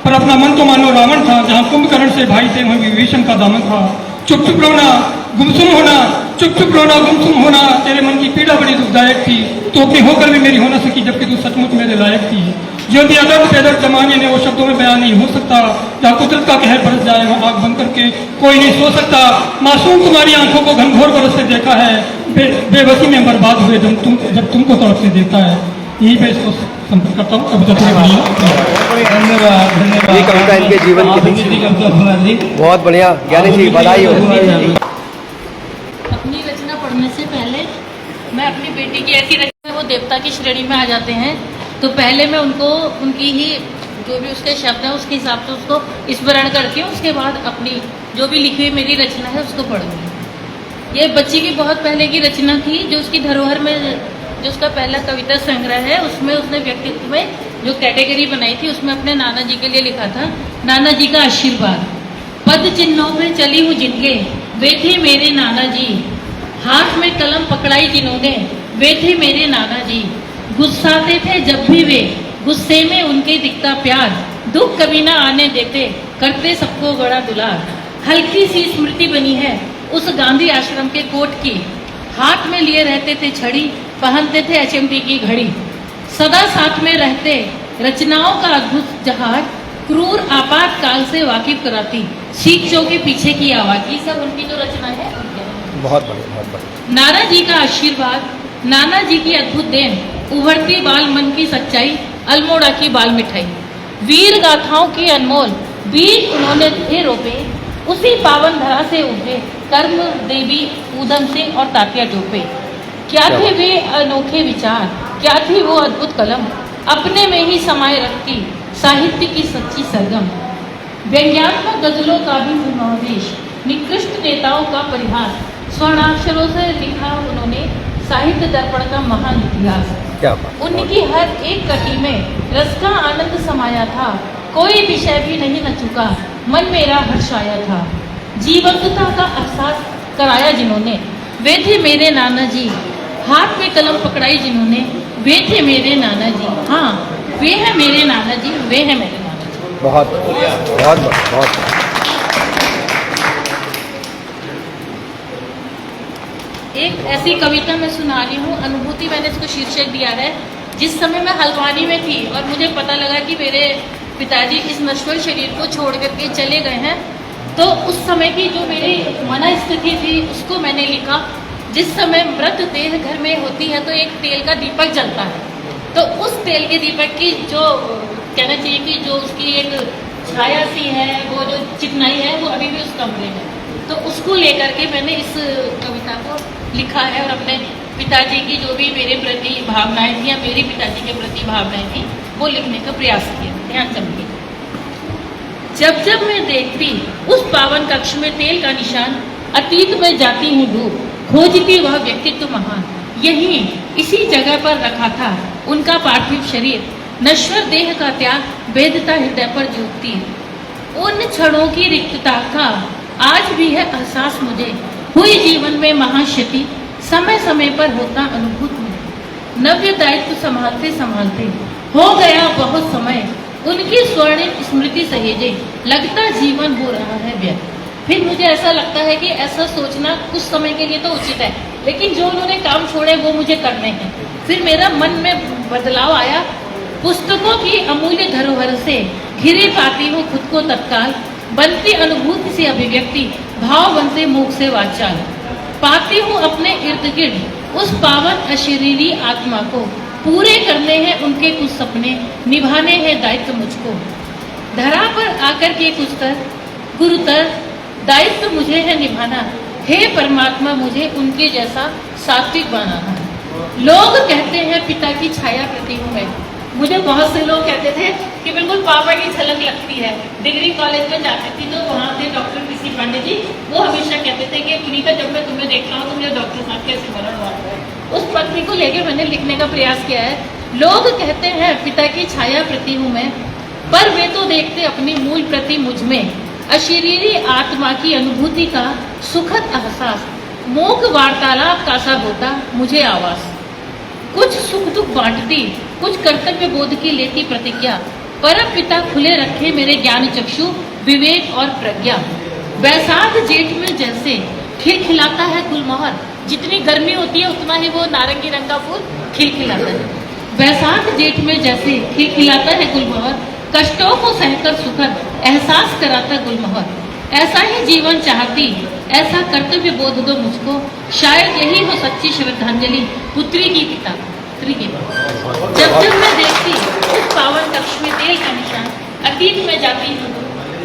पर अपना मन तो मानो रावण था। जहाँ कुंभकर्ण से भाई थे वहीं विभीषण का दामन था। चुप चुप रोना गुमसुम होना, चुप चुप रोना गुमसुम होना, तेरे मन की पीड़ा बड़ी दुखदायक थी, तो अपनी होकर भी मेरी हो न सकी, जबकि तू सचमुच मेरे लायक थी। जो भी अदब पैदल जमाने ने वो शब्दों में बयान नहीं हो सकता। जहाँ कुदरत का कहर बरस जाए वहाँ आग बंद करके कोई नहीं सो सकता। मासूम तुम्हारी आंखों को घनघोर बरस से देखा है, बेबसी में बर्बाद हुए जब तुमको तड़प से देखता है। यही मैं इसको संपर्क करता हूँ। कविता धन्यवाद धन्यवाद। ये कविता इनके जीवन की थी। बहुत बढ़िया ज्ञानी जी, बधाई हो। अपनी रचना पढ़ने से पहले मैं अपनी बेटी की ऐसी रचना वो देवता की श्रेणी में आ जाते हैं, तो पहले मैं उनको उनकी ही जो भी उसके शब्द हैं उसके हिसाब से उसको स्मरण करती हूँ। उसके बाद अपनी जो भी लिखी हुई मेरी रचना है उसको पढ़ूंगी। ये बच्ची की बहुत पहले की रचना थी, जो उसकी धरोहर में जो उसका पहला कविता संग्रह है उसमें उसने व्यक्तित्व में जो कैटेगरी बनाई थी उसमें अपने नाना जी के लिए लिखा था, नाना जी का आशीर्वाद। पद चिन्हों पे चली हूँ जिनके, वे थे मेरे नाना जी। हाथ में कलम पकड़ाई जिन्होंने, वे थे मेरे नाना जी। गुस्साते थे जब भी वे, गुस्से में उनके दिखता प्यार। दुख कभी ना आने देते, करते सबको बड़ा दुलार। हल्की सी स्मृति बनी है उस गांधी आश्रम के कोट की। हाथ में लिए रहते थे छड़ी, पहनते थे HMT की घड़ी। सदा साथ में रहते, रचनाओं का अद्भुत जहाज। क्रूर आपातकाल से वाकिफ कराती, शिक्षों के पीछे की आवाज। ये सब उनकी जो रचना है बहुत बढ़िया, बहुत बढ़िया। नाना जी का आशीर्वाद, नाना जी की अद्भुत देन। उभरती बाल मन की सच्चाई, अल्मोड़ा की बाल मिठाई। वीर गाथाओं की अनमोल बीज उन्होंने थे रोपे, उसी पावन धरा से उठे कर्म देवी ऊधम सिंह और तात्या टोपे। क्या थे वे अनोखे विचार, क्या थी वो अद्भुत कलम, अपने में ही समाये रखती साहित्य की सच्ची सरगम। व्यंग्यात्मक गजलों का भी समावेश, निकृष्ट नेताओं का परिहास। स्वर्णाक्षरों से लिखा उन्होंने साहित्य दर्पण का महान इतिहास। उनकी हर एक कटी में रस का आनंद समाया था, कोई विषय भी नहीं न चुका, मन मेरा हर्षाया था। जीवंतता का एहसास कराया जिन्होंने, वे थे मेरे नाना जी। हाथ में कलम पकड़ाई जिन्होंने, वे थे मेरे नाना जी। हाँ, वे हैं मेरे नाना जी, वे हैं मेरे नाना जी। बहुत बहुत बहुत। एक ऐसी कविता मैं सुना रही हूँ, अनुभूति मैंने इसको शीर्षक दिया है। जिस समय मैं हल्द्वानी में थी और मुझे पता लगा कि मेरे पिताजी इस नश्वर शरीर को छोड़ करके चले गए हैं, तो उस समय की जो मेरी मनस्थिति थी उसको मैंने लिखा। जिस समय मृत देह घर में होती है तो एक तेल का दीपक जलता है, तो उस तेल के दीपक की जो कहना चाहिए कि जो उसकी एक छाया सी है, वो जो चिकनाई है वो अभी भी उस कमरे में, तो उसको लेकर के मैंने इस कविता को लिखा है। और अपने पिताजी की जो भी मेरे प्रति भावनाएं थी या मेरे पिताजी के प्रति भावनाएं थी वो लिखने का प्रयास किया। ध्यान समझिए। जब जब मैं देखती उस पावन कक्ष में तेल का निशान, अतीत में जाती हूँ डूब, खोजती वह व्यक्तित्व महान। यही इसी जगह पर रखा था उनका पार्थिव शरीर, नश्वर देह का त्याग, वेदता हृदय पर जुटती। उन क्षणों की रिक्तता का आज भी है एहसास मुझे, हुई जीवन में महाक्षति समय समय पर होता अनुभूत में। नव्य दायित्व संभालते संभालते हो गया बहुत समय, उनकी स्वर्णिम स्मृति सहेजे, लगता जीवन हो रहा है व्यर्थ। फिर मुझे ऐसा लगता है कि ऐसा सोचना कुछ समय के लिए तो उचित है, लेकिन जो उन्होंने काम छोड़े वो मुझे करने हैं। फिर मेरा मन में बदलाव आया, पुस्तकों की अमूल्य धरोहर से घिरे पाती हूँ खुद को तत्काल, बनती अनुभूति से अभिव्यक्ति, भाव बनते मुख से वाचाल। पाती हूँ अपने इर्द गिर्द उस पावन अशरीरी आत्मा को, पूरे करने हैं उनके कुछ सपने, निभाने हैं दायित्व मुझको। धरा पर आकर के कुछ तर गुरुतर दायित्व मुझे है निभाना, हे परमात्मा मुझे उनके जैसा सात्विक बनाना। लोग कहते हैं पिता की छाया प्रति हूँ मैं, मुझे बहुत से लोग कहते थे कि बिल्कुल पापा की झलक लगती है। डिग्री कॉलेज में जाती थी तो वहाँ थे डॉक्टर पीसी पांडे जी, वो हमेशा कहते थे कि पुनीता जब मैं तुम्हें देखता हूँ तो मुझे डॉक्टर साहब के स्मरण आता है। उस पत्री को लेकर मैंने लिखने का प्रयास किया है। लोग कहते हैं पिता की छाया प्रति हूँ मैं, पर वे तो देखते अपनी मूल प्रति मुझ में। अशरीरी आत्मा की अनुभूति का सुखद एहसास, मोक वार्तालाप का सा होता मुझे आवास। कुछ सुख दुख बांटती, कुछ कर्तव्य बोध की लेती प्रतिज्ञा, परम पिता खुले रखे मेरे ज्ञान चक्षु, विवेक और प्रज्ञा। बैसाख जेठ में जैसे खिलखिलाता है गुलमोहर, जितनी गर्मी होती है उतना ही वो नारंगी रंग का फूल खिलखिलाता है। बैसाख जेठ में जैसे खिलखिलाता है गुलमोहर, कष्टों को सहकर सुखद एहसास कराता गुलमोहर। ऐसा ही जीवन चाहती, ऐसा कर्तव्य बोध दो मुझको, शायद यही हो सच्ची श्रद्धांजलि पुत्री की पिता पुत्री के। जब जब मैं देखती उस पावन कक्ष में तेल का निशान, अतीत में जाती हूँ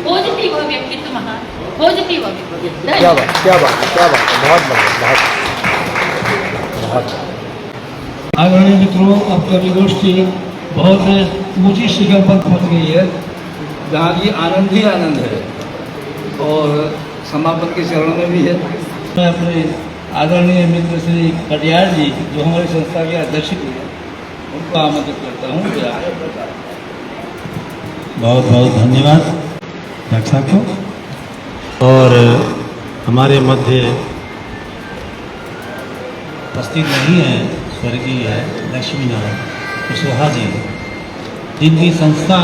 खोजती वह व्यक्तित्व महान, खोजती वह व्यक्तित्व। क्या बात, क्या बात, क्या बात, बहुत बढ़िया, बहुत। आदरणीय मित्रों, अब कवि गोष्ठी बहुत ऊंची शिखर पर पहुंच गई है, जहाँ की आनंद ही आनंद है और समापन के चरण में भी है। मैं अपने आदरणीय मित्र श्री कटियार जी, जो हमारी संस्था के अध्यक्ष भी हैं, उनको आमंत्रित करता हूँ। बहुत बहुत धन्यवाद डॉक्टर साहब को। और हमारे मध्य उपस्थित नहीं है स्वर्गीय लक्ष्मी नारायण कुशवाहा जी, जिनकी संस्था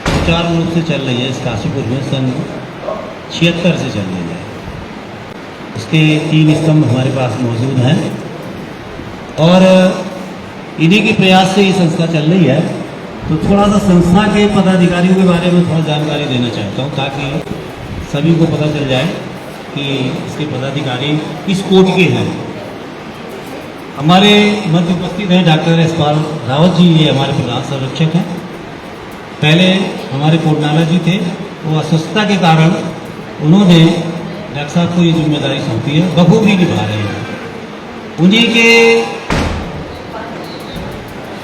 सुचारू रूप से चल रही है इस काशीपुर में, सन 76 से चल रही है। उसके 3 स्तंभ हमारे पास मौजूद हैं और इन्हीं के प्रयास से ये संस्था चल रही है। तो थोड़ा सा संस्था के पदाधिकारियों के बारे में थोड़ा जानकारी देना चाहता हूँ, ताकि सभी को पता चल जाए कि इसके पदाधिकारी किस कोट के हैं। हमारे मध्य उपस्थित हैं डॉक्टर यशपाल रावत जी, ये हमारे प्रधान संरक्षक हैं। पहले हमारे कोटनाला जी थे, वो अस्वस्थता के कारण उन्होंने डॉक्टर साहब को ये जिम्मेदारी सौंपी है, बखूबी निभा रहे हैं। उन्हीं के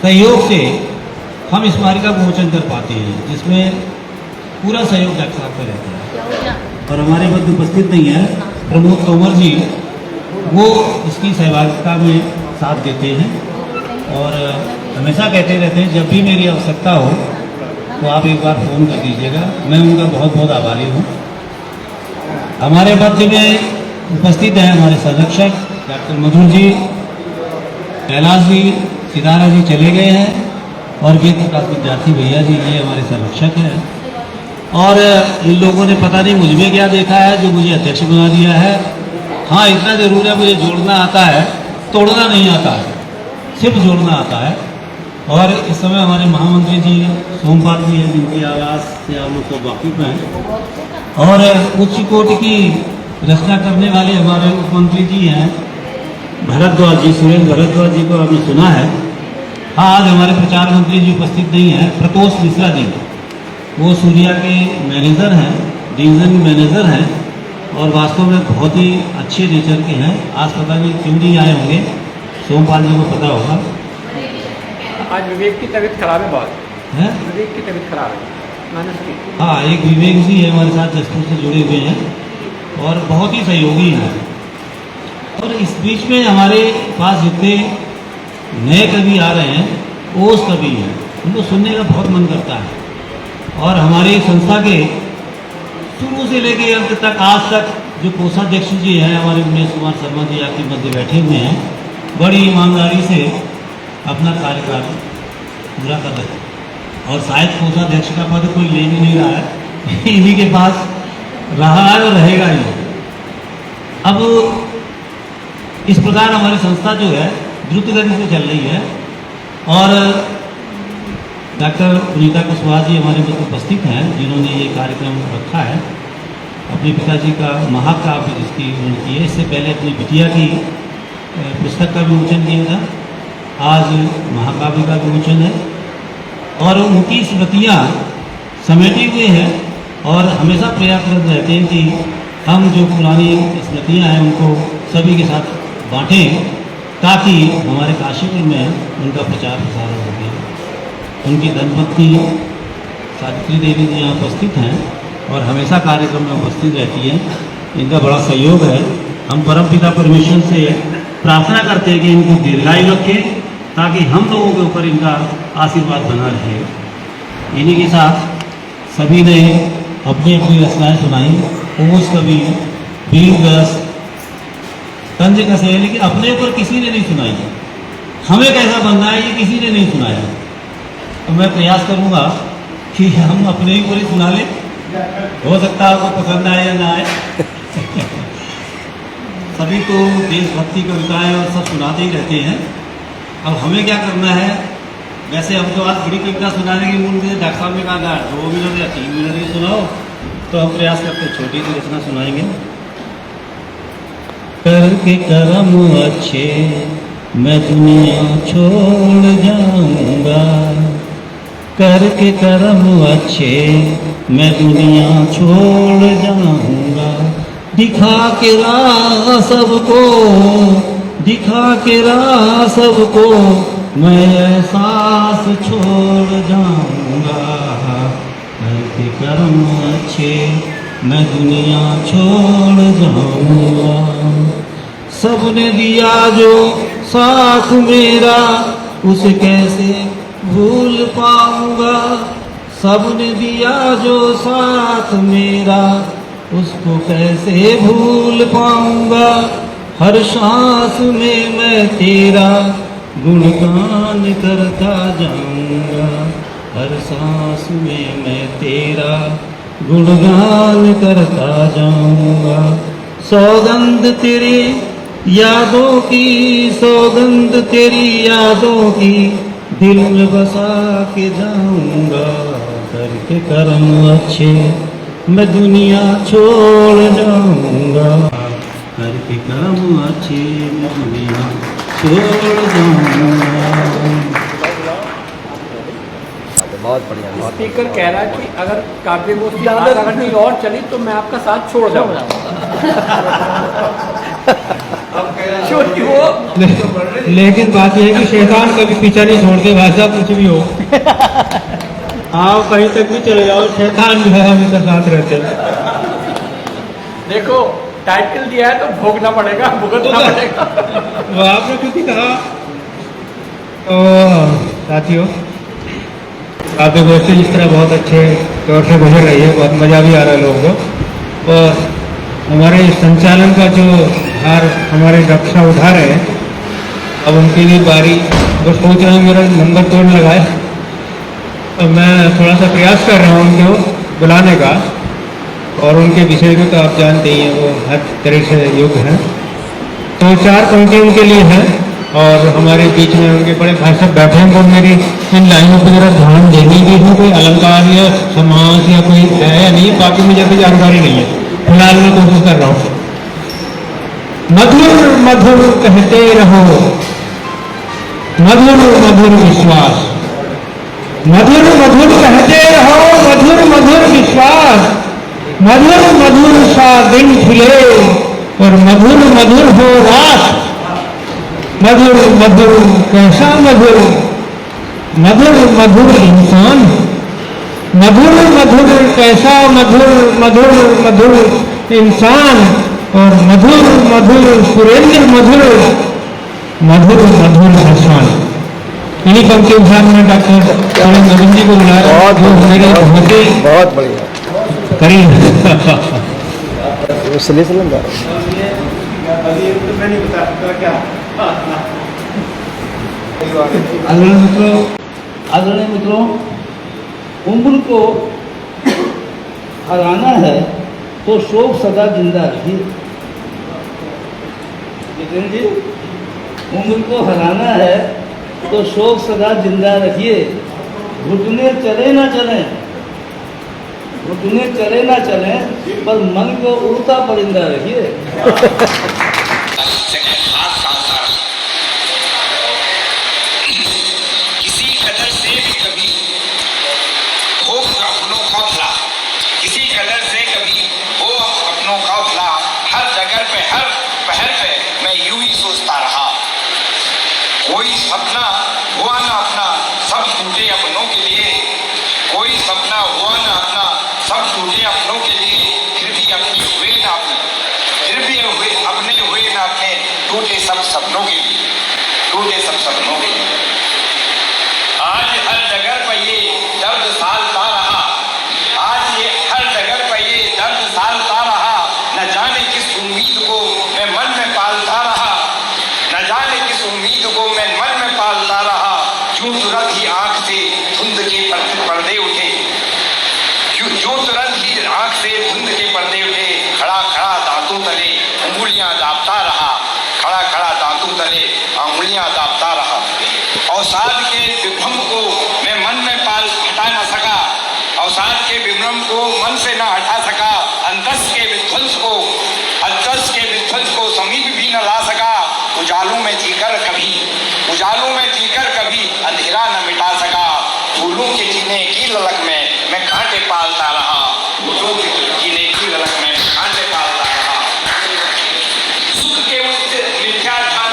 सहयोग से हम इस स्मारिका को मोचन कर पाते हैं, जिसमें पूरा सहयोग डॉक्टर साहब का रहता है। और हमारे मध्य उपस्थित नहीं है प्रमोद तोमर जी, वो इसकी सहभागिता में साथ देते हैं और हमेशा कहते रहते हैं जब भी मेरी आवश्यकता हो तो आप एक बार फ़ोन कर दीजिएगा। मैं उनका बहुत बहुत आभारी हूँ। हमारे मध्य में उपस्थित हैं हमारे संरक्षक डॉक्टर मधुर जी, कैलाश जी, सितारा जी चले गए हैं, और वेद प्रकाश विद्यार्थी भैया जी, ये हमारे संरक्षक हैं। और इन लोगों ने पता नहीं मुझ में क्या देखा है जो मुझे अध्यक्ष बना दिया है। हाँ, इतना जरूर है, मुझे जोड़ना आता है, तोड़ना नहीं आता है, सिर्फ जोड़ना आता है। और इस समय हमारे महामंत्री जी सोमपाल जी हैं, जिनकी आवाज़ से आप लोग को वाकिफ हैं। और उच्च कोटि की रचना करने वाले हमारे उप मंत्री जी हैं भरद्वाज जी, सुरेंद्र भरद्वाज जी को आपने सुना है। हाँ, आज हमारे प्रचार मंत्री जी उपस्थित नहीं हैं, प्रतोष मिश्रा जी, वो सूर्या के मैनेजर हैं, डिवीजन मैनेजर हैं और वास्तव में बहुत ही अच्छे नेचर के हैं। आज पता नहीं क्यों नहीं आए होंगे, सोमपाल जी को पता होगा। आज विवेक की तबीयत खराब है, बहुत है, विवेक की तबीयत खराब है मानस की। हाँ, एक विवेक जी है हमारे साथ जसपुर से जुड़े हुए हैं और बहुत ही सहयोगी हैं। और इस बीच में हमारे पास जितने नए कवि आ रहे हैं ओस कवि हैं, उनको सुनने का बहुत मन करता है। और हमारी संस्था के शुरू से लेके अंत तक आज तक जो कोषाध्यक्ष जी हैं हमारे उमेश कुमार शर्मा जी आपके मध्य बैठे हुए हैं, बड़ी ईमानदारी से अपना कार्यकाल पूरा कर रहे हैं। और शायद कोषाध्यक्ष का पद कोई ले भी नहीं रहा है, इन्हीं के पास रहा है और रहेगा ही। अब इस प्रकार हमारी संस्था जो है द्रुत गति से चल रही है। और डॉक्टर पुनीता कुशवाहा जी हमारे मध्य उपस्थित हैं, जिन्होंने ये कार्यक्रम रखा है। अपने पिताजी का महाकाव्य जिसकी उन्होंने की है, इससे पहले अपनी बिटिया की पुस्तक का विमोचन किया था, आज महाकाव्य का विमोचन है। और उनकी स्मृतियाँ समेटे हुए हैं और हमेशा प्रयासरत रहते हैं कि हम जो पुरानी स्मृतियाँ हैं उनको सभी के साथ बांटें, ताकि हमारे काशीपुर में उनका प्रचार प्रसार हो सके। उनकी धर्मपत्नी सावित्री देवी जी यहाँ उपस्थित हैं और हमेशा कार्यक्रम में उपस्थित रहती हैं। इनका बड़ा सहयोग है। हम परमपिता परमेश्वर से प्रार्थना करते हैं कि इनको दीर्घायु रखे ताकि हम लोगों के ऊपर इनका आशीर्वाद बना रहे। इन्हीं के साथ सभी ने अपनी अपनी रचनाएँ सुनाई। ओस कवि, वीर रस, तंज कसे, लेकिन अपने ऊपर किसी ने नहीं सुनाई। हमें कैसा बनना है ये किसी ने नहीं सुनाया। तो मैं प्रयास करूँगा कि हम अपने ही ऊपर ही सुना लें। हो सकता है आपको पसंद आए या ना आए। सभी तो देशभक्ति कविताएं और सब सुनाते ही रहते हैं। अब हमें क्या करना है? वैसे हम तो आज बड़ी कविता सुनाने की मूड में डॉक्टर साहब ने कहा था 2 मिनट या 3 मिनट की सुनाओ, तो हम प्रयास करते छोटी सी रचना सुनाएंगे। करके कर्म अच्छे मैं दुनिया छोड़ जाऊंगा, करके कर्म अच्छे मैं दुनिया छोड़ जाऊंगा, दिखा के राह सबको, दिखा के राह सबको मैं एहसास छोड़ जाऊंगा, करके कर्म अच्छे मैं दुनिया छोड़ जाऊंगा। सबने दिया जो साथ मेरा उसे कैसे भूल पाऊंगा, सबने दिया जो साथ मेरा उसको कैसे भूल पाऊंगा। हर सांस में मैं तेरा गुणगान करता जाऊंगा, हर सांस में मैं तेरा गुणगान करता जाऊंगा। सौगंध तेरी यादों की, सौगंध तेरी यादों की दिल में बसा के जाऊंगा, करके कर्म अच्छे मैं दुनिया छोड़ जाऊंगा, करके कर्म अच्छे मैं दुनिया छोड़ जाऊंगा। बहुत बढ़िया। स्पीकर कह रहा है कि अगर काव्य गोष्ठी आधा घंटे और चली तो मैं आपका साथ छोड़ जाऊंगा। लेकिन बात यह है कि शैतान कभी पीछा नहीं छोड़ते भाई साहब, कुछ भी हो आप कहीं तक भी चले जाओ, शैतान जो है हमेशा साथ रहते हैं। देखो टाइटल दिया है तो भोगना पड़ेगा, भुगतना पड़ेगा। वो आपने क्योंकि कहा साथियों, काव्य गोष्ठी इस तरह बहुत अच्छे तौर से गुजर रही है, बहुत मज़ा भी आ रहा है लोगों को। और हमारे संचालन का जो भार हमारे डॉक्टर साहब उठा रहे हैं, अब उनकी भी बारी। वो सोच रहे हैं मेरा नंबर तोड़ लगाए, तो मैं थोड़ा सा प्रयास कर रहा हूँ उनको बुलाने का। और उनके विषय को तो आप जानते ही हैं, वो हर तरह से योग्य हैं। तो 4 पंक्ति उनके लिए हैं और हमारे बीच में उनके बड़े भाई साहब बैठे हैं। वो मेरी इन लाइनों पर जरा ध्यान देने की है, कोई अलंकार या समास या कोई है या नहीं, बाकी मुझे कोई जानकारी नहीं है। फिलहाल मैं कोशिश कर रहा हूँ। मधुर मधुर कहते रहो, मधुर मधुर विश्वास, मधुर मधुर कहते रहो, मधुर मधुर विश्वास, मधुर मधुर सा दिन खिले और मधुर मधुर हो रात, मधुर मधुर कैसा मधुर, मधुर मधुर इंसान, मधुर मधुर कैसा मधुर, मधुर मधुर इंसान, और मधुर मधुर सुरेंद्र मधुर, मधुर मधुर हसन। इन्हीं पंक्ति भाग में डॉक्टर गोविंद जी को बुलाया, जो मेरे बहुत बढ़िया करीब आदरणीय मित्रों, उम्र को हराना है तो शोक सदा जिंदा रहिए। जितेंद्र जी, उम्र को हराना है तो शोक सदा जिंदा रखिए। घुटने चले ना चलें, घुटने चले ना चलें, पर मन को उड़ता परिंदा रखिए। कोई सपना हुआ ना अपना, सब टूटे अपनों के टूटे सब सपनों के लिए, टूटे सब सपनों के लिए। आज हर जगह पर ये दर्द सालता रहा, आज ये हर जगह पर ये दर्द सालता रहा, न जाने किस उम्मीद को मैं मन में पालता रहा, न जाने किस उम्मीद को मैं मन में पालता रहा। यूं तुरंत ही आंख से धुंध के पर्दे उठे, यूं तुरंत ही आंख से धुंध के पर्दे उठे। खड़ा खड़ा दांतों तले उंगलियां दाबता रहा, खड़ा खड़ा दांतों तले उंगलियां दाबता रहा। अवसाद के विभ्रम को मैं मन में हटा न सका, अवसाद के विभ्रम को मन से न हटा सका। अंतस के विध्वंस को समीप भी न ला सका। उजालों में जीकर कभी अंधेरा न मिटा सका। फूलों के जीने की ललक में मैं कांटे पालता रहा, फूलों के जीने की ललक में कांटे पालता रहा। सुख के मिथ्या ध्यान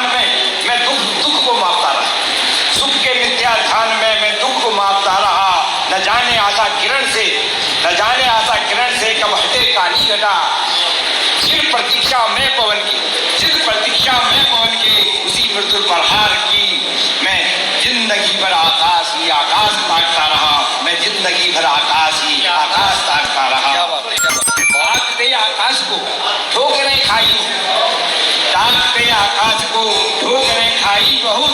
में मैं दुख को मापता रहा, सुख के मिथ्या ध्यान में मैं दुख को मापता रहा। न जाने आशा किरण से कब हटे काली घटा। चिर प्रतीक्षा में पवन की उसी मृत्यु पर हार की। मैं जिंदगी भर आकाश ताकता रहा, मैं जिंदगी भर आकाश ताकता रहा। ताकते आकाश को ठोकरें खाई बहुत,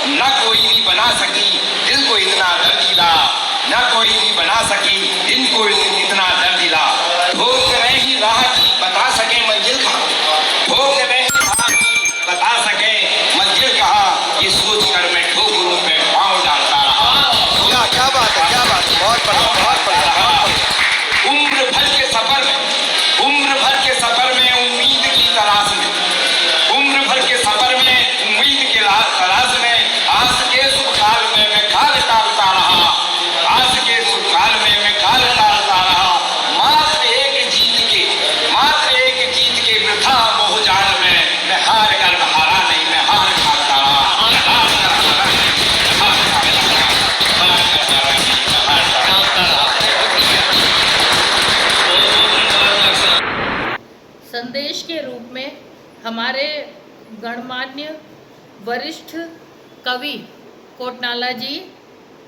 न कोई भी बना सकी दिल को इतना दर्दीला, न कोई भी बना सकी दिल को इतना दर्दीला। ठोकरें ही राह की बता सके मंजिल कहाँ, ठोकरें ही राह की बता सके मंजिल कहाँ। ये सोच कर मैं ठोकरों पे पाँव डालता रहा। क्या बात है, बहुत बढ़िया। उम्र भर के सफर में उम्मीद की तलाश में, आस के सुख काल में मैं काल टालता रहा, मात्र एक जीत के वृथा मोह जाल में मैं हार कर हारा नहीं, मैं हार खाता रहा। संदेश के रूप में हमारे गणमान्य वरिष्ठ कवि कोटनाला जी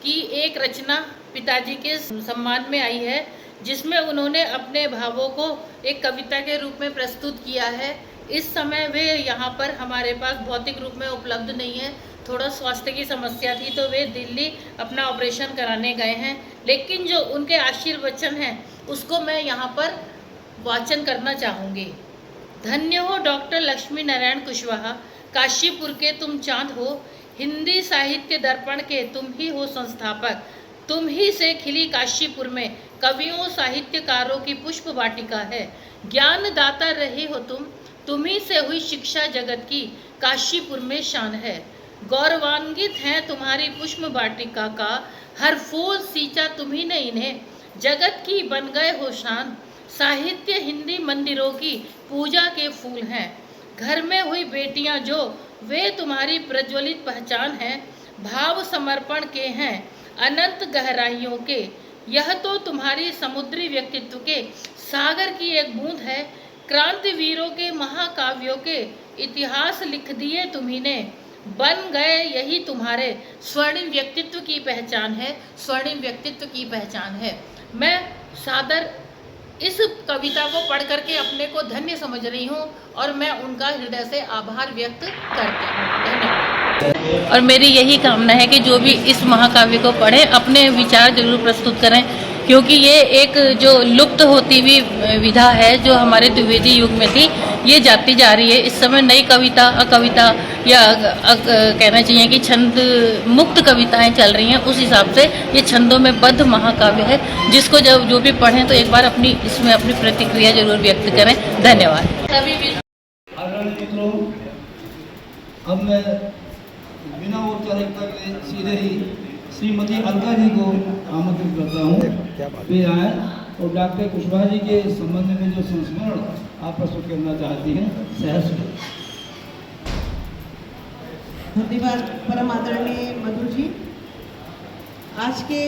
की एक रचना पिताजी के सम्मान में आई है, जिसमें उन्होंने अपने भावों को एक कविता के रूप में प्रस्तुत किया है। इस समय वे यहाँ पर हमारे पास भौतिक रूप में उपलब्ध नहीं है, थोड़ा स्वास्थ्य की समस्या थी तो वे दिल्ली अपना ऑपरेशन कराने गए हैं। लेकिन जो उनके आशीर्वचन हैं उसको मैं यहाँ पर वाचन करना चाहूँगी। धन्य हो डॉक्टर लक्ष्मी नारायण कुशवाहा, काशीपुर के तुम चांद हो, हिंदी साहित्य दर्पण के तुम ही हो संस्थापक। तुम ही से खिली काशीपुर में कवियों साहित्यकारों की पुष्प वाटिका है। ज्ञान दाता रहे हो तुम ही से हुई शिक्षा जगत की काशीपुर में शान है। गौरवान्वित है तुम्हारी पुष्प वाटिका का हर फूल सींचा तुम्ही ने इन्हें, जगत की बन गए हो शान। साहित्य हिंदी मंदिरों की पूजा के फूल हैं। घर में हुई बेटियां जो वे तुम्हारी प्रज्वलित पहचान है। भाव समर्पण के हैं अनंत गहराइयों के, यह तो तुम्हारी समुद्री व्यक्तित्व के सागर की एक बूंद है। क्रांतिवीरों के महाकाव्यों के इतिहास लिख दिए तुम्ही ने, बन गए यही तुम्हारे स्वर्णिम व्यक्तित्व की पहचान है, स्वर्णिम व्यक्तित्व की पहचान है। मैं सादर इस कविता को पढ़ करके अपने को धन्य समझ रही हूँ और मैं उनका हृदय से आभार व्यक्त करती हूँ। धन्यवाद। और मेरी यही कामना है कि जो भी इस महाकाव्य को पढ़े अपने विचार जरूर प्रस्तुत करें, क्योंकि ये एक जो लुप्त होती हुई विधा है जो हमारे द्विवेदी युग में थी, ये जाती जा रही है। इस समय नई कविता, अकविता या कहना चाहिए कि छंद मुक्त कविताएं चल रही हैं, उस हिसाब से ये छंदों में बद्ध महाकाव्य है, जिसको जब जो भी पढ़ें तो एक बार इसमें अपनी प्रतिक्रिया जरूर व्यक्त करें। धन्यवाद। आदरणीय मित्रों, अब मैं बिना औपचारिकता के सीधे ही श्रीमती अलका जी को आमंत्रित करता हूँ वे आए और डॉक्टर कुशवाहा जी के संबंध में जो संस्मरण आप प्रस्तुत करना चाहती हैं सहर्ष। धन्यवाद परम आदरणीय मधु जी। आज के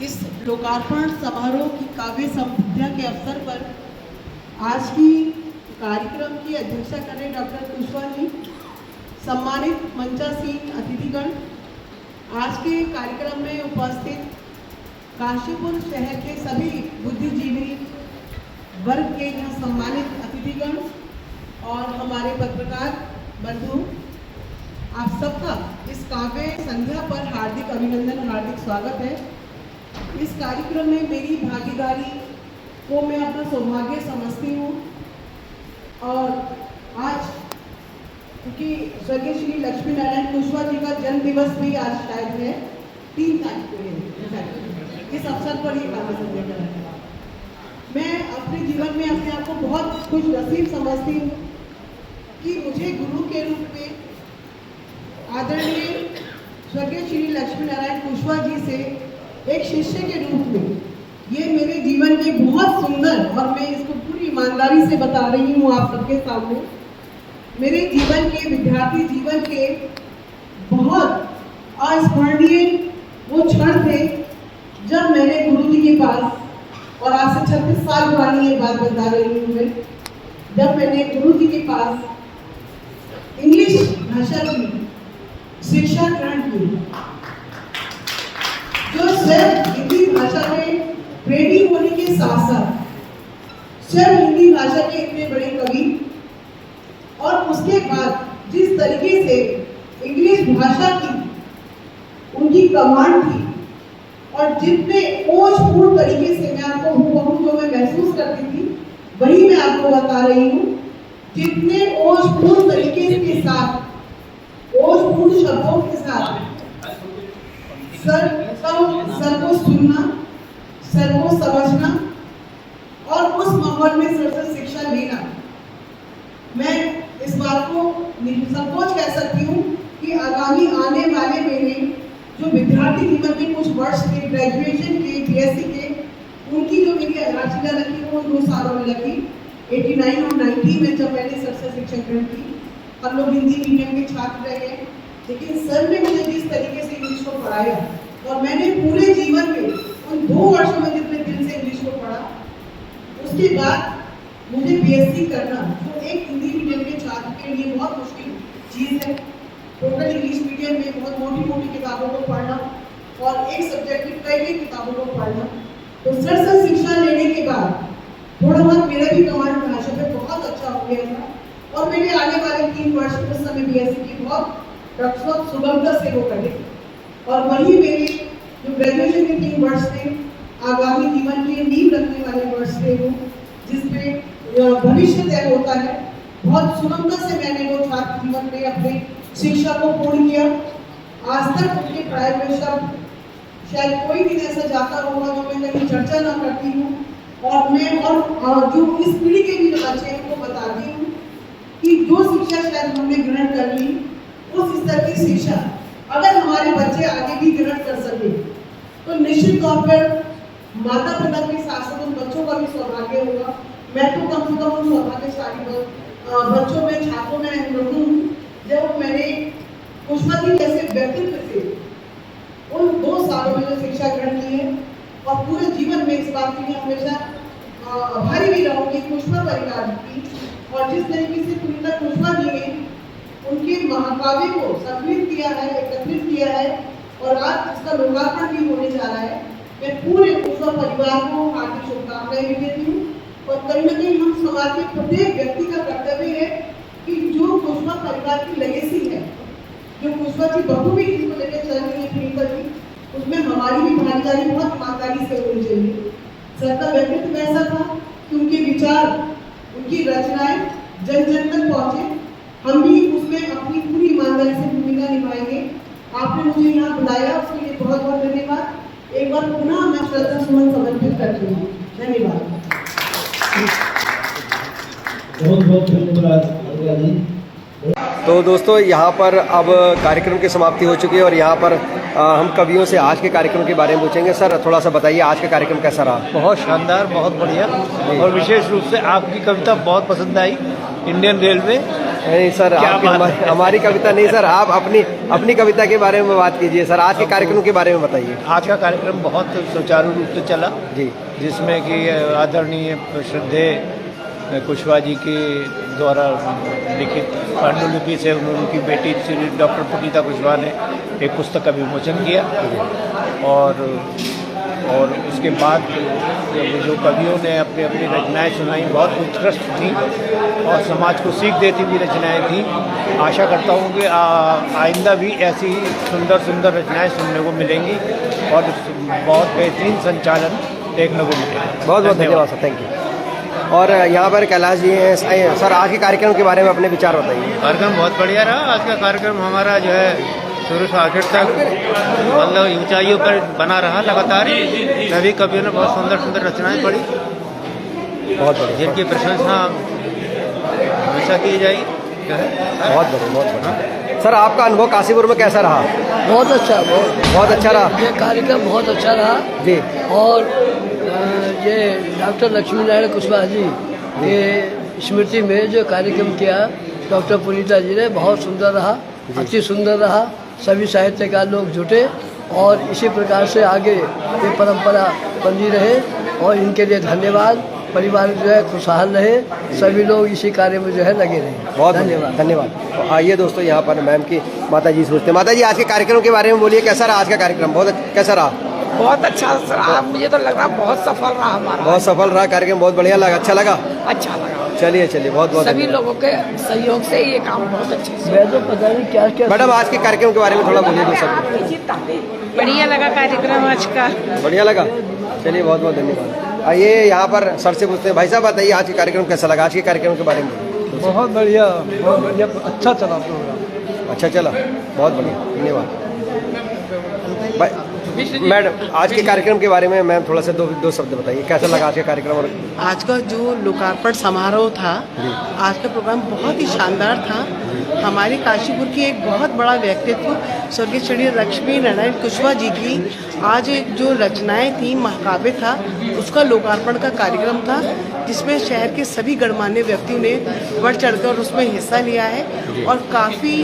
इस लोकार्पण समारोह की काव्य संध्या के अवसर पर आज की कार्यक्रम की अध्यक्षता कर रहे डॉक्टर कुशवाहा जी, सम्मानित मंचासीन अतिथिगण, आज के कार्यक्रम में उपस्थित काशीपुर शहर के सभी बुद्धिजीवी वर्ग के यहाँ सम्मानित अतिथिगण और हमारे पत्रकार बंधु, आप सबका इस काव्य संध्या पर हार्दिक अभिनंदन, हार्दिक स्वागत है। इस कार्यक्रम में मेरी भागीदारी को मैं अपना सौभाग्य समझती हूँ और आज क्योंकि स्वर्गीय श्री लक्ष्मी नारायण कुशवाहा जी का जन्म दिवस भी आज शायद है 3 तारीख को है, इस अवसर पर ये काव्य संध्या कर रहा है। मैं अपने जीवन में अपने आप को बहुत खुश नसीब समझती हूँ कि मुझे गुरु के रूप में आदरणीय स्वर्गीय श्री लक्ष्मी नारायण कुशवाहा जी से एक शिष्य के रूप में ये मेरे जीवन की बहुत सुंदर, और मैं इसको पूरी ईमानदारी से बता रही हूँ आप सबके सामने, मेरे जीवन के विद्यार्थी जीवन के बहुत अस्मरणीय वो क्षण थे जब मैंने गुरु जी के पास, और आज से 36 साल पुरानी ये बात बता रही हूँ मैं, जब मैंने गुरु जी के पास इंग्लिश भाषा की शिक्षा ग्रहण की, जो सिर्फ हिंदी भाषा में ट्रेनिंग होने के साथ साथ सिर्फ हिंदी भाषा के इतने बड़े कवि, और उसके बाद जिस तरीके से इंग्लिश भाषा की उनकी कमांड थी और जितने ओजपूर्ण तरीके से, मैं आपको हूबहू जो मैं महसूस करती थी वही मैं आपको बता रही हूँ, जितने ओजपूर्ण तरीके के साथ, ओजपूर्ण शब्दों के साथ सर को सुनना, सर को समझना और उस माहौल में सर से शिक्षा लेना, मैं इस बात को संकोच कह सकती हूँ कि आगामी आने वाले मेरे जो विद्यार्थी जीवन के कुछ वर्ष थे, ग्रेजुएशन के, बीएससी के, उनकी जो मेरी आधारशिला रखी वो 2 सालों में रखी, 89 और 90 में जब मैंने सर से शिक्षा ग्रहण की। हम लोग हिंदी मीडियम के छात्र रहे, लेकिन सर ने मुझे जिस तरीके से इंग्लिश को पढ़ाया और मैंने पूरे जीवन में उन 2 वर्षों में जितने दिन से इंग्लिश को पढ़ा, उसके बाद मुझे बीएससी करना जो एक हिंदी मीडियम के छात्र के लिए बहुत मुश्किल चीज़ है। टोटल इंग्लिश मीडियम में बहुत मोटी मोटी किताबों को पढ़ना और एक सब्जेक्ट की कई किताबों को पढ़ना, तो सर से शिक्षा लेने के बाद थोड़ा बहुत मेरा भी कमांड भाषा पे बहुत अच्छा हो गया था और मेरे आने वाले 3 वर्ष उस समय बीएससी की बहुत सुगमता से वो करे, और वही मेरे जो ग्रेजुएशन के 3 वर्ष थे, आगामी जीवन के नींव रखने वाले वर्ष थे वो, जिसमें भविष्य तय होता है। बहुत सुगमता से मैंने वो छात्र जीवन में अपने शिक्षा को पूर्ण किया। आज तक उनके प्राइवेट शब्द शायद कोई भी ऐसा जाता होगा जो मैं कहीं चर्चा ना करती हूँ, और मैं और जो इस पीढ़ी के भी बच्चे हैं उनको बताती हूँ कि जो शिक्षा शायद हमने ग्रहण कर ली, उस स्तर की शिक्षा अगर हमारे बच्चे आगे भी ग्रहण कर सके तो निश्चित तौर पर माता पिता के साथ साथ उन बच्चों का भी सौभाग्य होगा। मैं तो कम से कम उन सौभाग्यशाली बच्चों में, छात्रों में रहूँ जब मैंने कुशवाहा जी जैसे व्यक्तित्व से उन 2 सालों में जो शिक्षा ग्रहण की है, और पूरे जीवन में इस बात की हमेशा आभारी भी रहूँगी कुशवाहा परिवार की, और जिस तरीके से पुनीता कुशवाहा जी ने उनके महाकाव्य को संकलित किया है, एकत्रित किया है, और आज इसका लोकार्पण भी होने जा रहा है। मैं पूरे कुशवाहा परिवार को हार्दिक शुभकामनाएं भी देती हूँ, और कहीं न कहीं हम समाज के प्रत्येक व्यक्ति का कर्तव्य है कि जो कुशवाहा परिवार की लेगेसी है, जो कुशवाहा जी बहू भी जिसको लेकर चल रही है पुनीता जी, उसमें हमारी भी भागीदारी बहुत ईमानदारी से होनी चाहिए। सर का व्यक्तित्व ऐसा था कि उनके विचार, उनकी रचनाएं जन जन तक पहुँचे, हम भी उसमें अपनी पूरी ईमानदारी से भूमिका निभाएंगे। आपने मुझे यहाँ बुलाया, उसके लिए बहुत बहुत धन्यवाद। एक बार पुनः मैं श्रद्धा सुमन समर्पित करती हूँ। धन्यवाद। बहुत बहुत धन्यवाद। तो दोस्तों, यहाँ पर अब कार्यक्रम की समाप्ति हो चुकी है और यहाँ पर हम कवियों से आज के कार्यक्रम के बारे में पूछेंगे। सर, थोड़ा सा बताइए आज का कार्यक्रम कैसा रहा? बहुत शानदार, बहुत बढ़िया, और विशेष रूप से आपकी कविता बहुत पसंद आई, इंडियन रेलवे। नहीं सर, हमारी कविता नहीं सर, आप अपनी कविता के बारे में बात कीजिए। सर, आज के कार्यक्रम के बारे में बताइए। आज का कार्यक्रम बहुत सुचारू रूप से चला जी, जिसमें कि आदरणीय श्रद्धेय कुशवाहा जी के द्वारा लिखित पांडुलिपि से उनकी बेटी श्री डॉक्टर पुनीता कुशवाहा ने एक पुस्तक का विमोचन किया। और उसके बाद जो कवियों ने अपनी अपनी रचनाएं सुनाई बहुत उत्कृष्ट थी और समाज को सीख देती हुई रचनाएं थी। आशा करता हूँ कि आइंदा भी ऐसी सुंदर सुंदर रचनाएं सुनने को मिलेंगी और बहुत बेहतरीन संचालन देखने को मिलेगा। बहुत बहुत धन्यवाद सर, थैंक यू। और यहाँ पर कैलाश जी हैं सर, आज के कार्यक्रम के बारे में अपने विचार बताइए। कार्यक्रम बहुत बढ़िया रहा। आज का कार्यक्रम हमारा जो है शुरू से आखिर तक मतलब ऊंचाइयों पर बना रहा लगातार। सभी कवियों ने बहुत सुंदर सुंदर रचनाएं पढ़ी, बहुत बढ़िया, जिनकी प्रशंसा हमेशा की जाएगी। बहुत बढ़िया, बहुत बढ़िया। सर, आपका अनुभव काशीपुर में कैसा रहा? बहुत अच्छा, बहुत अच्छा रहा। ये कार्यक्रम बहुत अच्छा रहा जी। और ये डॉक्टर लक्ष्मी नारायण कुशवाहा जी के स्मृति में जो कार्यक्रम किया डॉक्टर पुनीता जी ने, बहुत सुंदर रहा, अति सुंदर रहा। सभी साहित्यकार लोग जुटे और इसी प्रकार से आगे ये परंपरा बनी रहे और इनके लिए धन्यवाद। परिवार जो है खुशहाल रहे, सभी लोग इसी कार्य में जो है लगे रहे। बहुत धन्यवाद, धन्यवाद। तो आइए दोस्तों, यहाँ पर मैम की माता जी सोचते हैं। माता जी, आज के कार्यक्रम के बारे में बोलिए, कैसा रहा आज का कार्यक्रम? कैसा रहा? बहुत अच्छा रहा, मुझे तो लग रहा बहुत सफल रहा हमारा। बहुत सफल रहा कार्यक्रम, बहुत बढ़िया लगा, अच्छा लगा। अच्छा लगा। चलिए चलिए, बहुत बहुत सभी लोगों के सहयोग से ये काम बहुत अच्छे से। मैं तो पता नहीं क्या क्या। मैडम, आज के कार्यक्रम के बारे में थोड़ा बोलिए दो शब्द। बढ़िया लगा कार्यक्रम आज का। बढ़िया लगा, चलिए बहुत बहुत धन्यवाद। आइए यहाँ पर सर से पूछते हैं। भाई साहब, बताइए आज के कार्यक्रम कैसा लगा? आज के कार्यक्रम के बारे में। बहुत बढ़िया, अच्छा चला प्रोग्राम। अच्छा चला, बहुत बढ़िया, धन्यवाद। मैडम, आज के कार्यक्रम के बारे में मैम थोड़ा सा दो शब्द बताइए, कैसा लगा आज का कार्यक्रम? और आज का जो लोकार्पण समारोह था, आज का प्रोग्राम बहुत ही शानदार था। हमारे काशीपुर की एक बहुत बड़ा व्यक्तित्व स्वर्गीय श्री लक्ष्मी नारायण कुशवाहा जी की आज एक जो रचनाएं थी, महाकाव्य था, उसका लोकार्पण का कार्यक्रम था, जिसमें शहर के सभी गणमान्य व्यक्तियों ने बढ़ चढ़कर उसमें हिस्सा लिया है और काफ़ी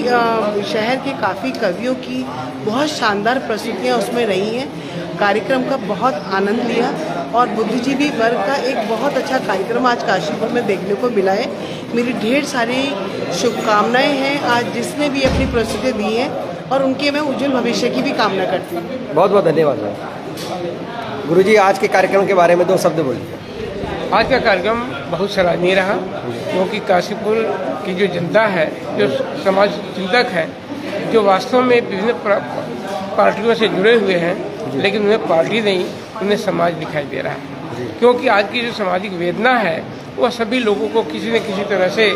शहर के काफ़ी कवियों की बहुत शानदार प्रस्तुतियाँ उसमें रही हैं। कार्यक्रम का बहुत आनंद लिया और बुद्धिजीवी वर्ग का एक बहुत अच्छा कार्यक्रम आज काशीपुर में देखने को मिला है। मेरी ढेर सारी शुभकामनाएं हैं आज जिसने भी अपनी प्रस्तुति दी है और उनके मैं उज्जवल भविष्य की भी कामना करती हूँ। बहुत बहुत धन्यवाद। गुरुजी, आज के कार्यक्रम के बारे में दो शब्द बोलिए। आज का कार्यक्रम बहुत सराहनीय रहा, क्योंकि काशीपुर की जो जनता है, जो समाज चिंतक है, जो वास्तव में विभिन्न पार्टियों से जुड़े हुए हैं, लेकिन उन्हें पार्टी नहीं, उन्हें समाज दिखाई दे रहा है। क्योंकि आज की जो सामाजिक वेदना है वह सभी लोगों को किसी न किसी तरह से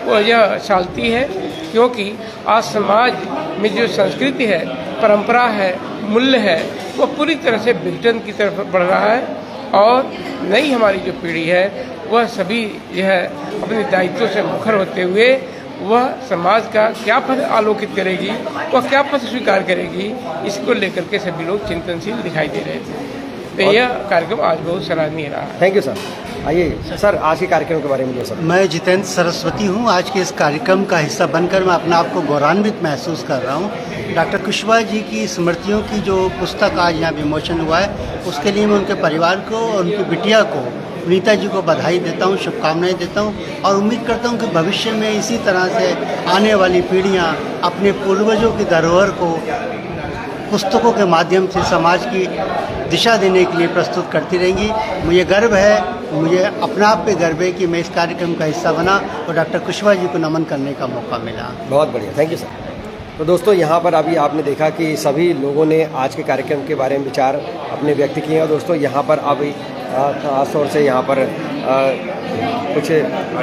वह यह सालती है, क्योंकि आज समाज में जो संस्कृति है, परंपरा है, मूल्य है, वह पूरी तरह से विघटन की तरफ बढ़ रहा है। और नई हमारी जो पीढ़ी है वह सभी यह अपने दायित्वों से मुखर होते हुए वह समाज का क्या पथ आलोकित करेगी, वह क्या पथ स्वीकार करेगी, इसको लेकर के सभी लोग चिंतनशील दिखाई दे रहे थे। तो यह कार्यक्रम आज बहुत सराहनीय रहा। Thank you sir. आइए सर, आज के कार्यक्रम के बारे में जो सर। मैं जितेंद्र सरस्वती हूँ। आज के इस कार्यक्रम का हिस्सा बनकर मैं अपने आप को गौरवान्वित महसूस कर रहा हूँ। डॉक्टर कुशवाहा जी की स्मृतियों की जो पुस्तक आज यहाँ विमोचन हुआ है, उसके लिए मैं उनके परिवार को और उनकी बिटिया को, पुनीता जी को बधाई देता हूँ, शुभकामनाएं देता हूँ और उम्मीद करता हूँ कि भविष्य में इसी तरह से आने वाली पीढ़ियाँ अपने पूर्वजों की धरोहर को पुस्तकों के माध्यम से समाज की दिशा देने के लिए प्रस्तुत करती रहेंगी। मुझे गर्व है, मुझे अपने आप पे गर्व है कि मैं इस कार्यक्रम का हिस्सा बना और डॉक्टर कुशवाहा जी को नमन करने का मौका मिला। बहुत बढ़िया, थैंक यू सर। तो दोस्तों, यहाँ पर अभी आपने देखा कि सभी लोगों ने आज के कार्यक्रम के बारे में विचार अपने व्यक्त किए हैं। दोस्तों, यहाँ पर अभी खास तौर से यहाँ पर कुछ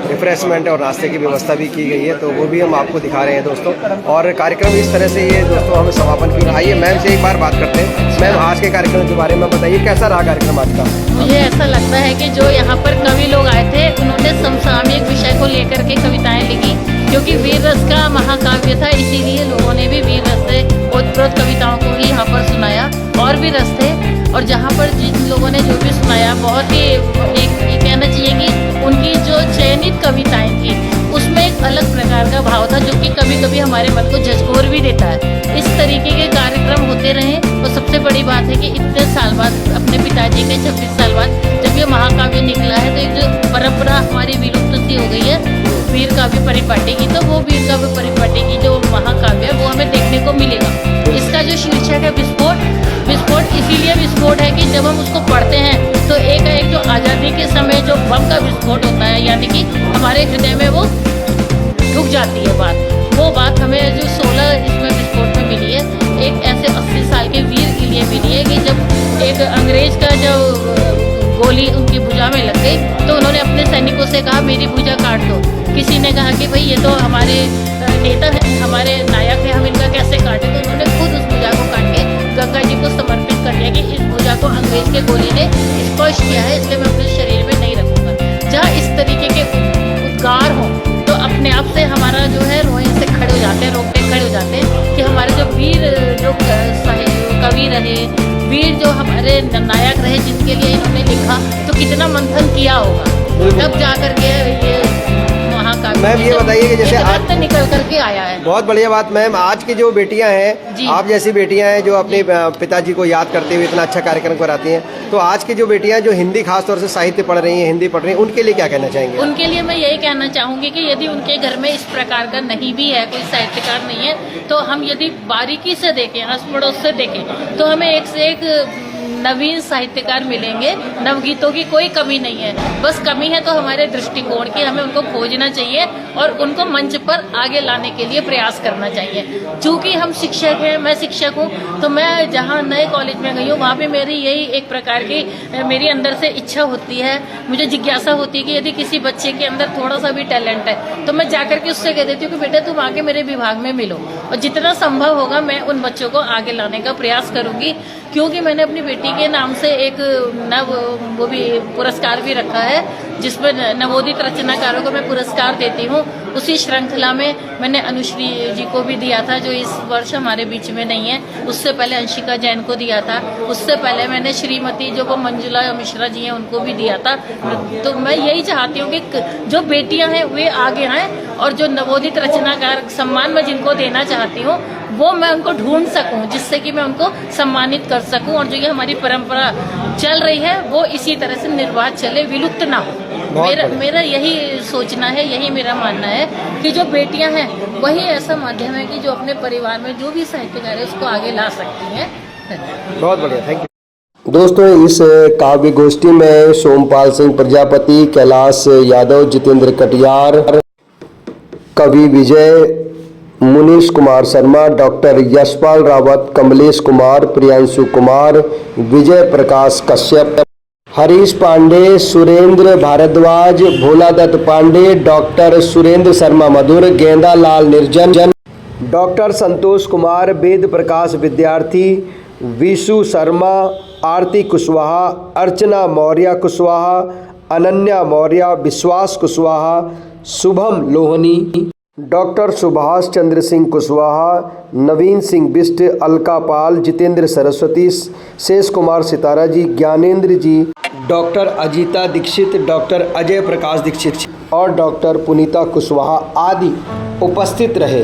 रिफ्रेशमेंट और नाश्ते की व्यवस्था भी की गई है, तो वो भी हम आपको दिखा रहे हैं दोस्तों। और कार्यक्रम इस तरह से ये दोस्तों हमें समापन की। आइए मैम से एक बार बात करते हैं। मैम, आज के कार्यक्रम के बारे में बताइए, कैसा रहा कार्यक्रम आज का? मुझे ऐसा लगता है कि जो यहाँ पर कवि लोग आए थे, उन्होंने समसामयिक विषय को लेकर के कविताएं लिखी, क्योंकि वीर रस का महाकाव्य था, इसीलिए लोगों ने भी वीर रस से ओतप्रोत कविताओं को ही यहाँ पर सुनाया। और भी रस थे, और जहाँ पर जिन लोगों ने जो भी सुनाया, बहुत ही ये कहना चाहिए कि उनकी जो चयनित कविताएं थी उसमें एक अलग प्रकार का भाव था, जो कि कभी कभी हमारे मन को झकझोर भी देता है। इस तरीके के कार्यक्रम होते रहे, तो सबसे बड़ी बात है कि इतने साल बाद अपने पिताजी के 26 साल बाद जब ये महाकाव्य निकला है, तो एक जो परंपरा हमारी विलुप्त सी हो गई है वीर काव्य परिपाटी की, तो वो वीर काव्य परिपाटी की जो महाकाव्य है वो हमें देखने को मिलेगा। इसका जो शीर्षक है विस्फोट, विस्फोट इसीलिए विस्फोट है कि जब हम उसको पढ़ते हैं तो एक जो आज़ादी के समय जो बम का विस्फोट होता है, यानी कि हमारे हृदय में वो ढुक जाती है बात, वो बात हमें जो 16 इसमें विस्फोट में मिली है, एक ऐसे 80 साल के वीर के लिए मिली है कि जब एक अंग्रेज का जो गोली उनकी भुजा में लग गई तो उन्होंने अपने सैनिकों से कहा मेरी भुजा काट दो। किसी ने कहा कि भाई ये तो हमारे नेता हैं, हमारे नायक हैं, हम इनका कैसे काटें, तो उन्होंने खुद उस भुजा को काट के गंगा जी को समर्पित कर दिया कि इस भुजा को अंग्रेज के गोली ने स्पर्श किया है, इसलिए मैं अपने शरीर में नहीं रखूँगा। जहाँ इस तरीके के उद्गार हों तो अपने आप से हमारा जो है रोए से खड़े हो जाते हैं, रोकटे खड़े हो जाते हैं कि हमारे जो वीर जो कवि रहे, वीर जो हमारे नायक रहे, जिनके लिए इन्होंने लिखा, तो कितना मंथन किया होगा तब जा करके ये महाकाव्य मैम ये बताइए कि जैसे आज निकल करके आया है। बहुत बढ़िया बात मैम, आज की जो बेटियां हैं, आप जैसी बेटियां हैं जो अपने पिताजी को याद करते हुए इतना अच्छा कार्यक्रम कराती हैं, तो आज की जो बेटियां जो हिंदी खासतौर से साहित्य पढ़ रही हैं, हिंदी पढ़ रही हैं, उनके लिए क्या कहना चाहेंगे? उनके लिए मैं यही कहना चाहूँगी कि यदि उनके घर में इस प्रकार का नहीं भी है, कोई साहित्यकार नहीं है, तो हम यदि बारीकी से देखें, आस पड़ोस से देखें, तो हमें एक से एक नवीन साहित्यकार मिलेंगे। नवगीतों की कोई कमी नहीं है, बस कमी है तो हमारे दृष्टिकोण की, हमें उनको खोजना चाहिए और उनको मंच पर आगे लाने के लिए प्रयास करना चाहिए। चूँकि हम शिक्षक हैं, मैं शिक्षक हूँ, तो मैं जहाँ नए कॉलेज में गई हूँ वहाँ पे मेरी यही एक प्रकार की मेरी अंदर से इच्छा होती है, मुझे जिज्ञासा होती है कि यदि किसी बच्चे के अंदर थोड़ा सा भी टैलेंट है तो मैं जाकर के उससे कह देती हूँ कि बेटा तुम आके मेरे विभाग में मिलो, और जितना संभव होगा मैं उन बच्चों को आगे लाने का प्रयास करूँगी। क्योंकि मैंने अपनी बेटी के नाम से एक वो भी पुरस्कार भी रखा है, जिसमें नवोदित रचनाकारों को मैं पुरस्कार देती हूँ। उसी श्रृंखला में मैंने अनुश्री जी को भी दिया था, जो इस वर्ष हमारे बीच में नहीं है। उससे पहले अंशिका जैन को दिया था, उससे पहले मैंने श्रीमती जो वो मंजुला मिश्रा जी हैं उनको भी दिया था। तो मैं यही चाहती हूँ कि जो बेटियाँ हैं वे आगे आएँ, और जो नवोदित रचनाकार सम्मान मैं जिनको देना चाहती हूँ वो मैं उनको ढूंढ सकूं, जिससे कि मैं उनको सम्मानित कर सकूं, और जो ये हमारी परंपरा चल रही है वो इसी तरह से निर्वाह चले, विलुप्त ना हो। मेरा यही सोचना है, यही मेरा मानना है कि जो बेटियां हैं वही ऐसा माध्यम है कि जो अपने परिवार में जो भी साहित्यकार है उसको आगे ला सकती हैं। बहुत बढ़िया, थैंक यू। दोस्तों, इस काव्य गोष्ठी में सोमपाल सिंह प्रजापति, कैलाश यादव, जितेंद्र कटियार, कवि विजय, मुनीश कुमार शर्मा, डॉक्टर यशपाल रावत, कमलेश कुमार, प्रियांशु कुमार, विजय प्रकाश कश्यप, हरीश पांडे, सुरेंद्र भारद्वाज, भोलादत्त पांडे, डॉक्टर सुरेंद्र शर्मा मधुर, गेंदा लाल निर्जन, डॉक्टर संतोष कुमार, वेद प्रकाश विद्यार्थी, विशु शर्मा, आरती कुशवाहा, अर्चना मौर्य कुशवाहा, अनन्या मौर्य, विश्वास कुशवाहा, शुभम लोहनी, डॉक्टर सुभाष चंद्र सिंह कुशवाहा, नवीन सिंह बिष्ट, अलका पाल, जितेंद्र सरस्वती, शेष कुमार सितारा जी, ज्ञानेंद्र जी, डॉक्टर अजीता दीक्षित, डॉक्टर अजय प्रकाश दीक्षित और डॉक्टर पुनीता कुशवाहा आदि उपस्थित रहे।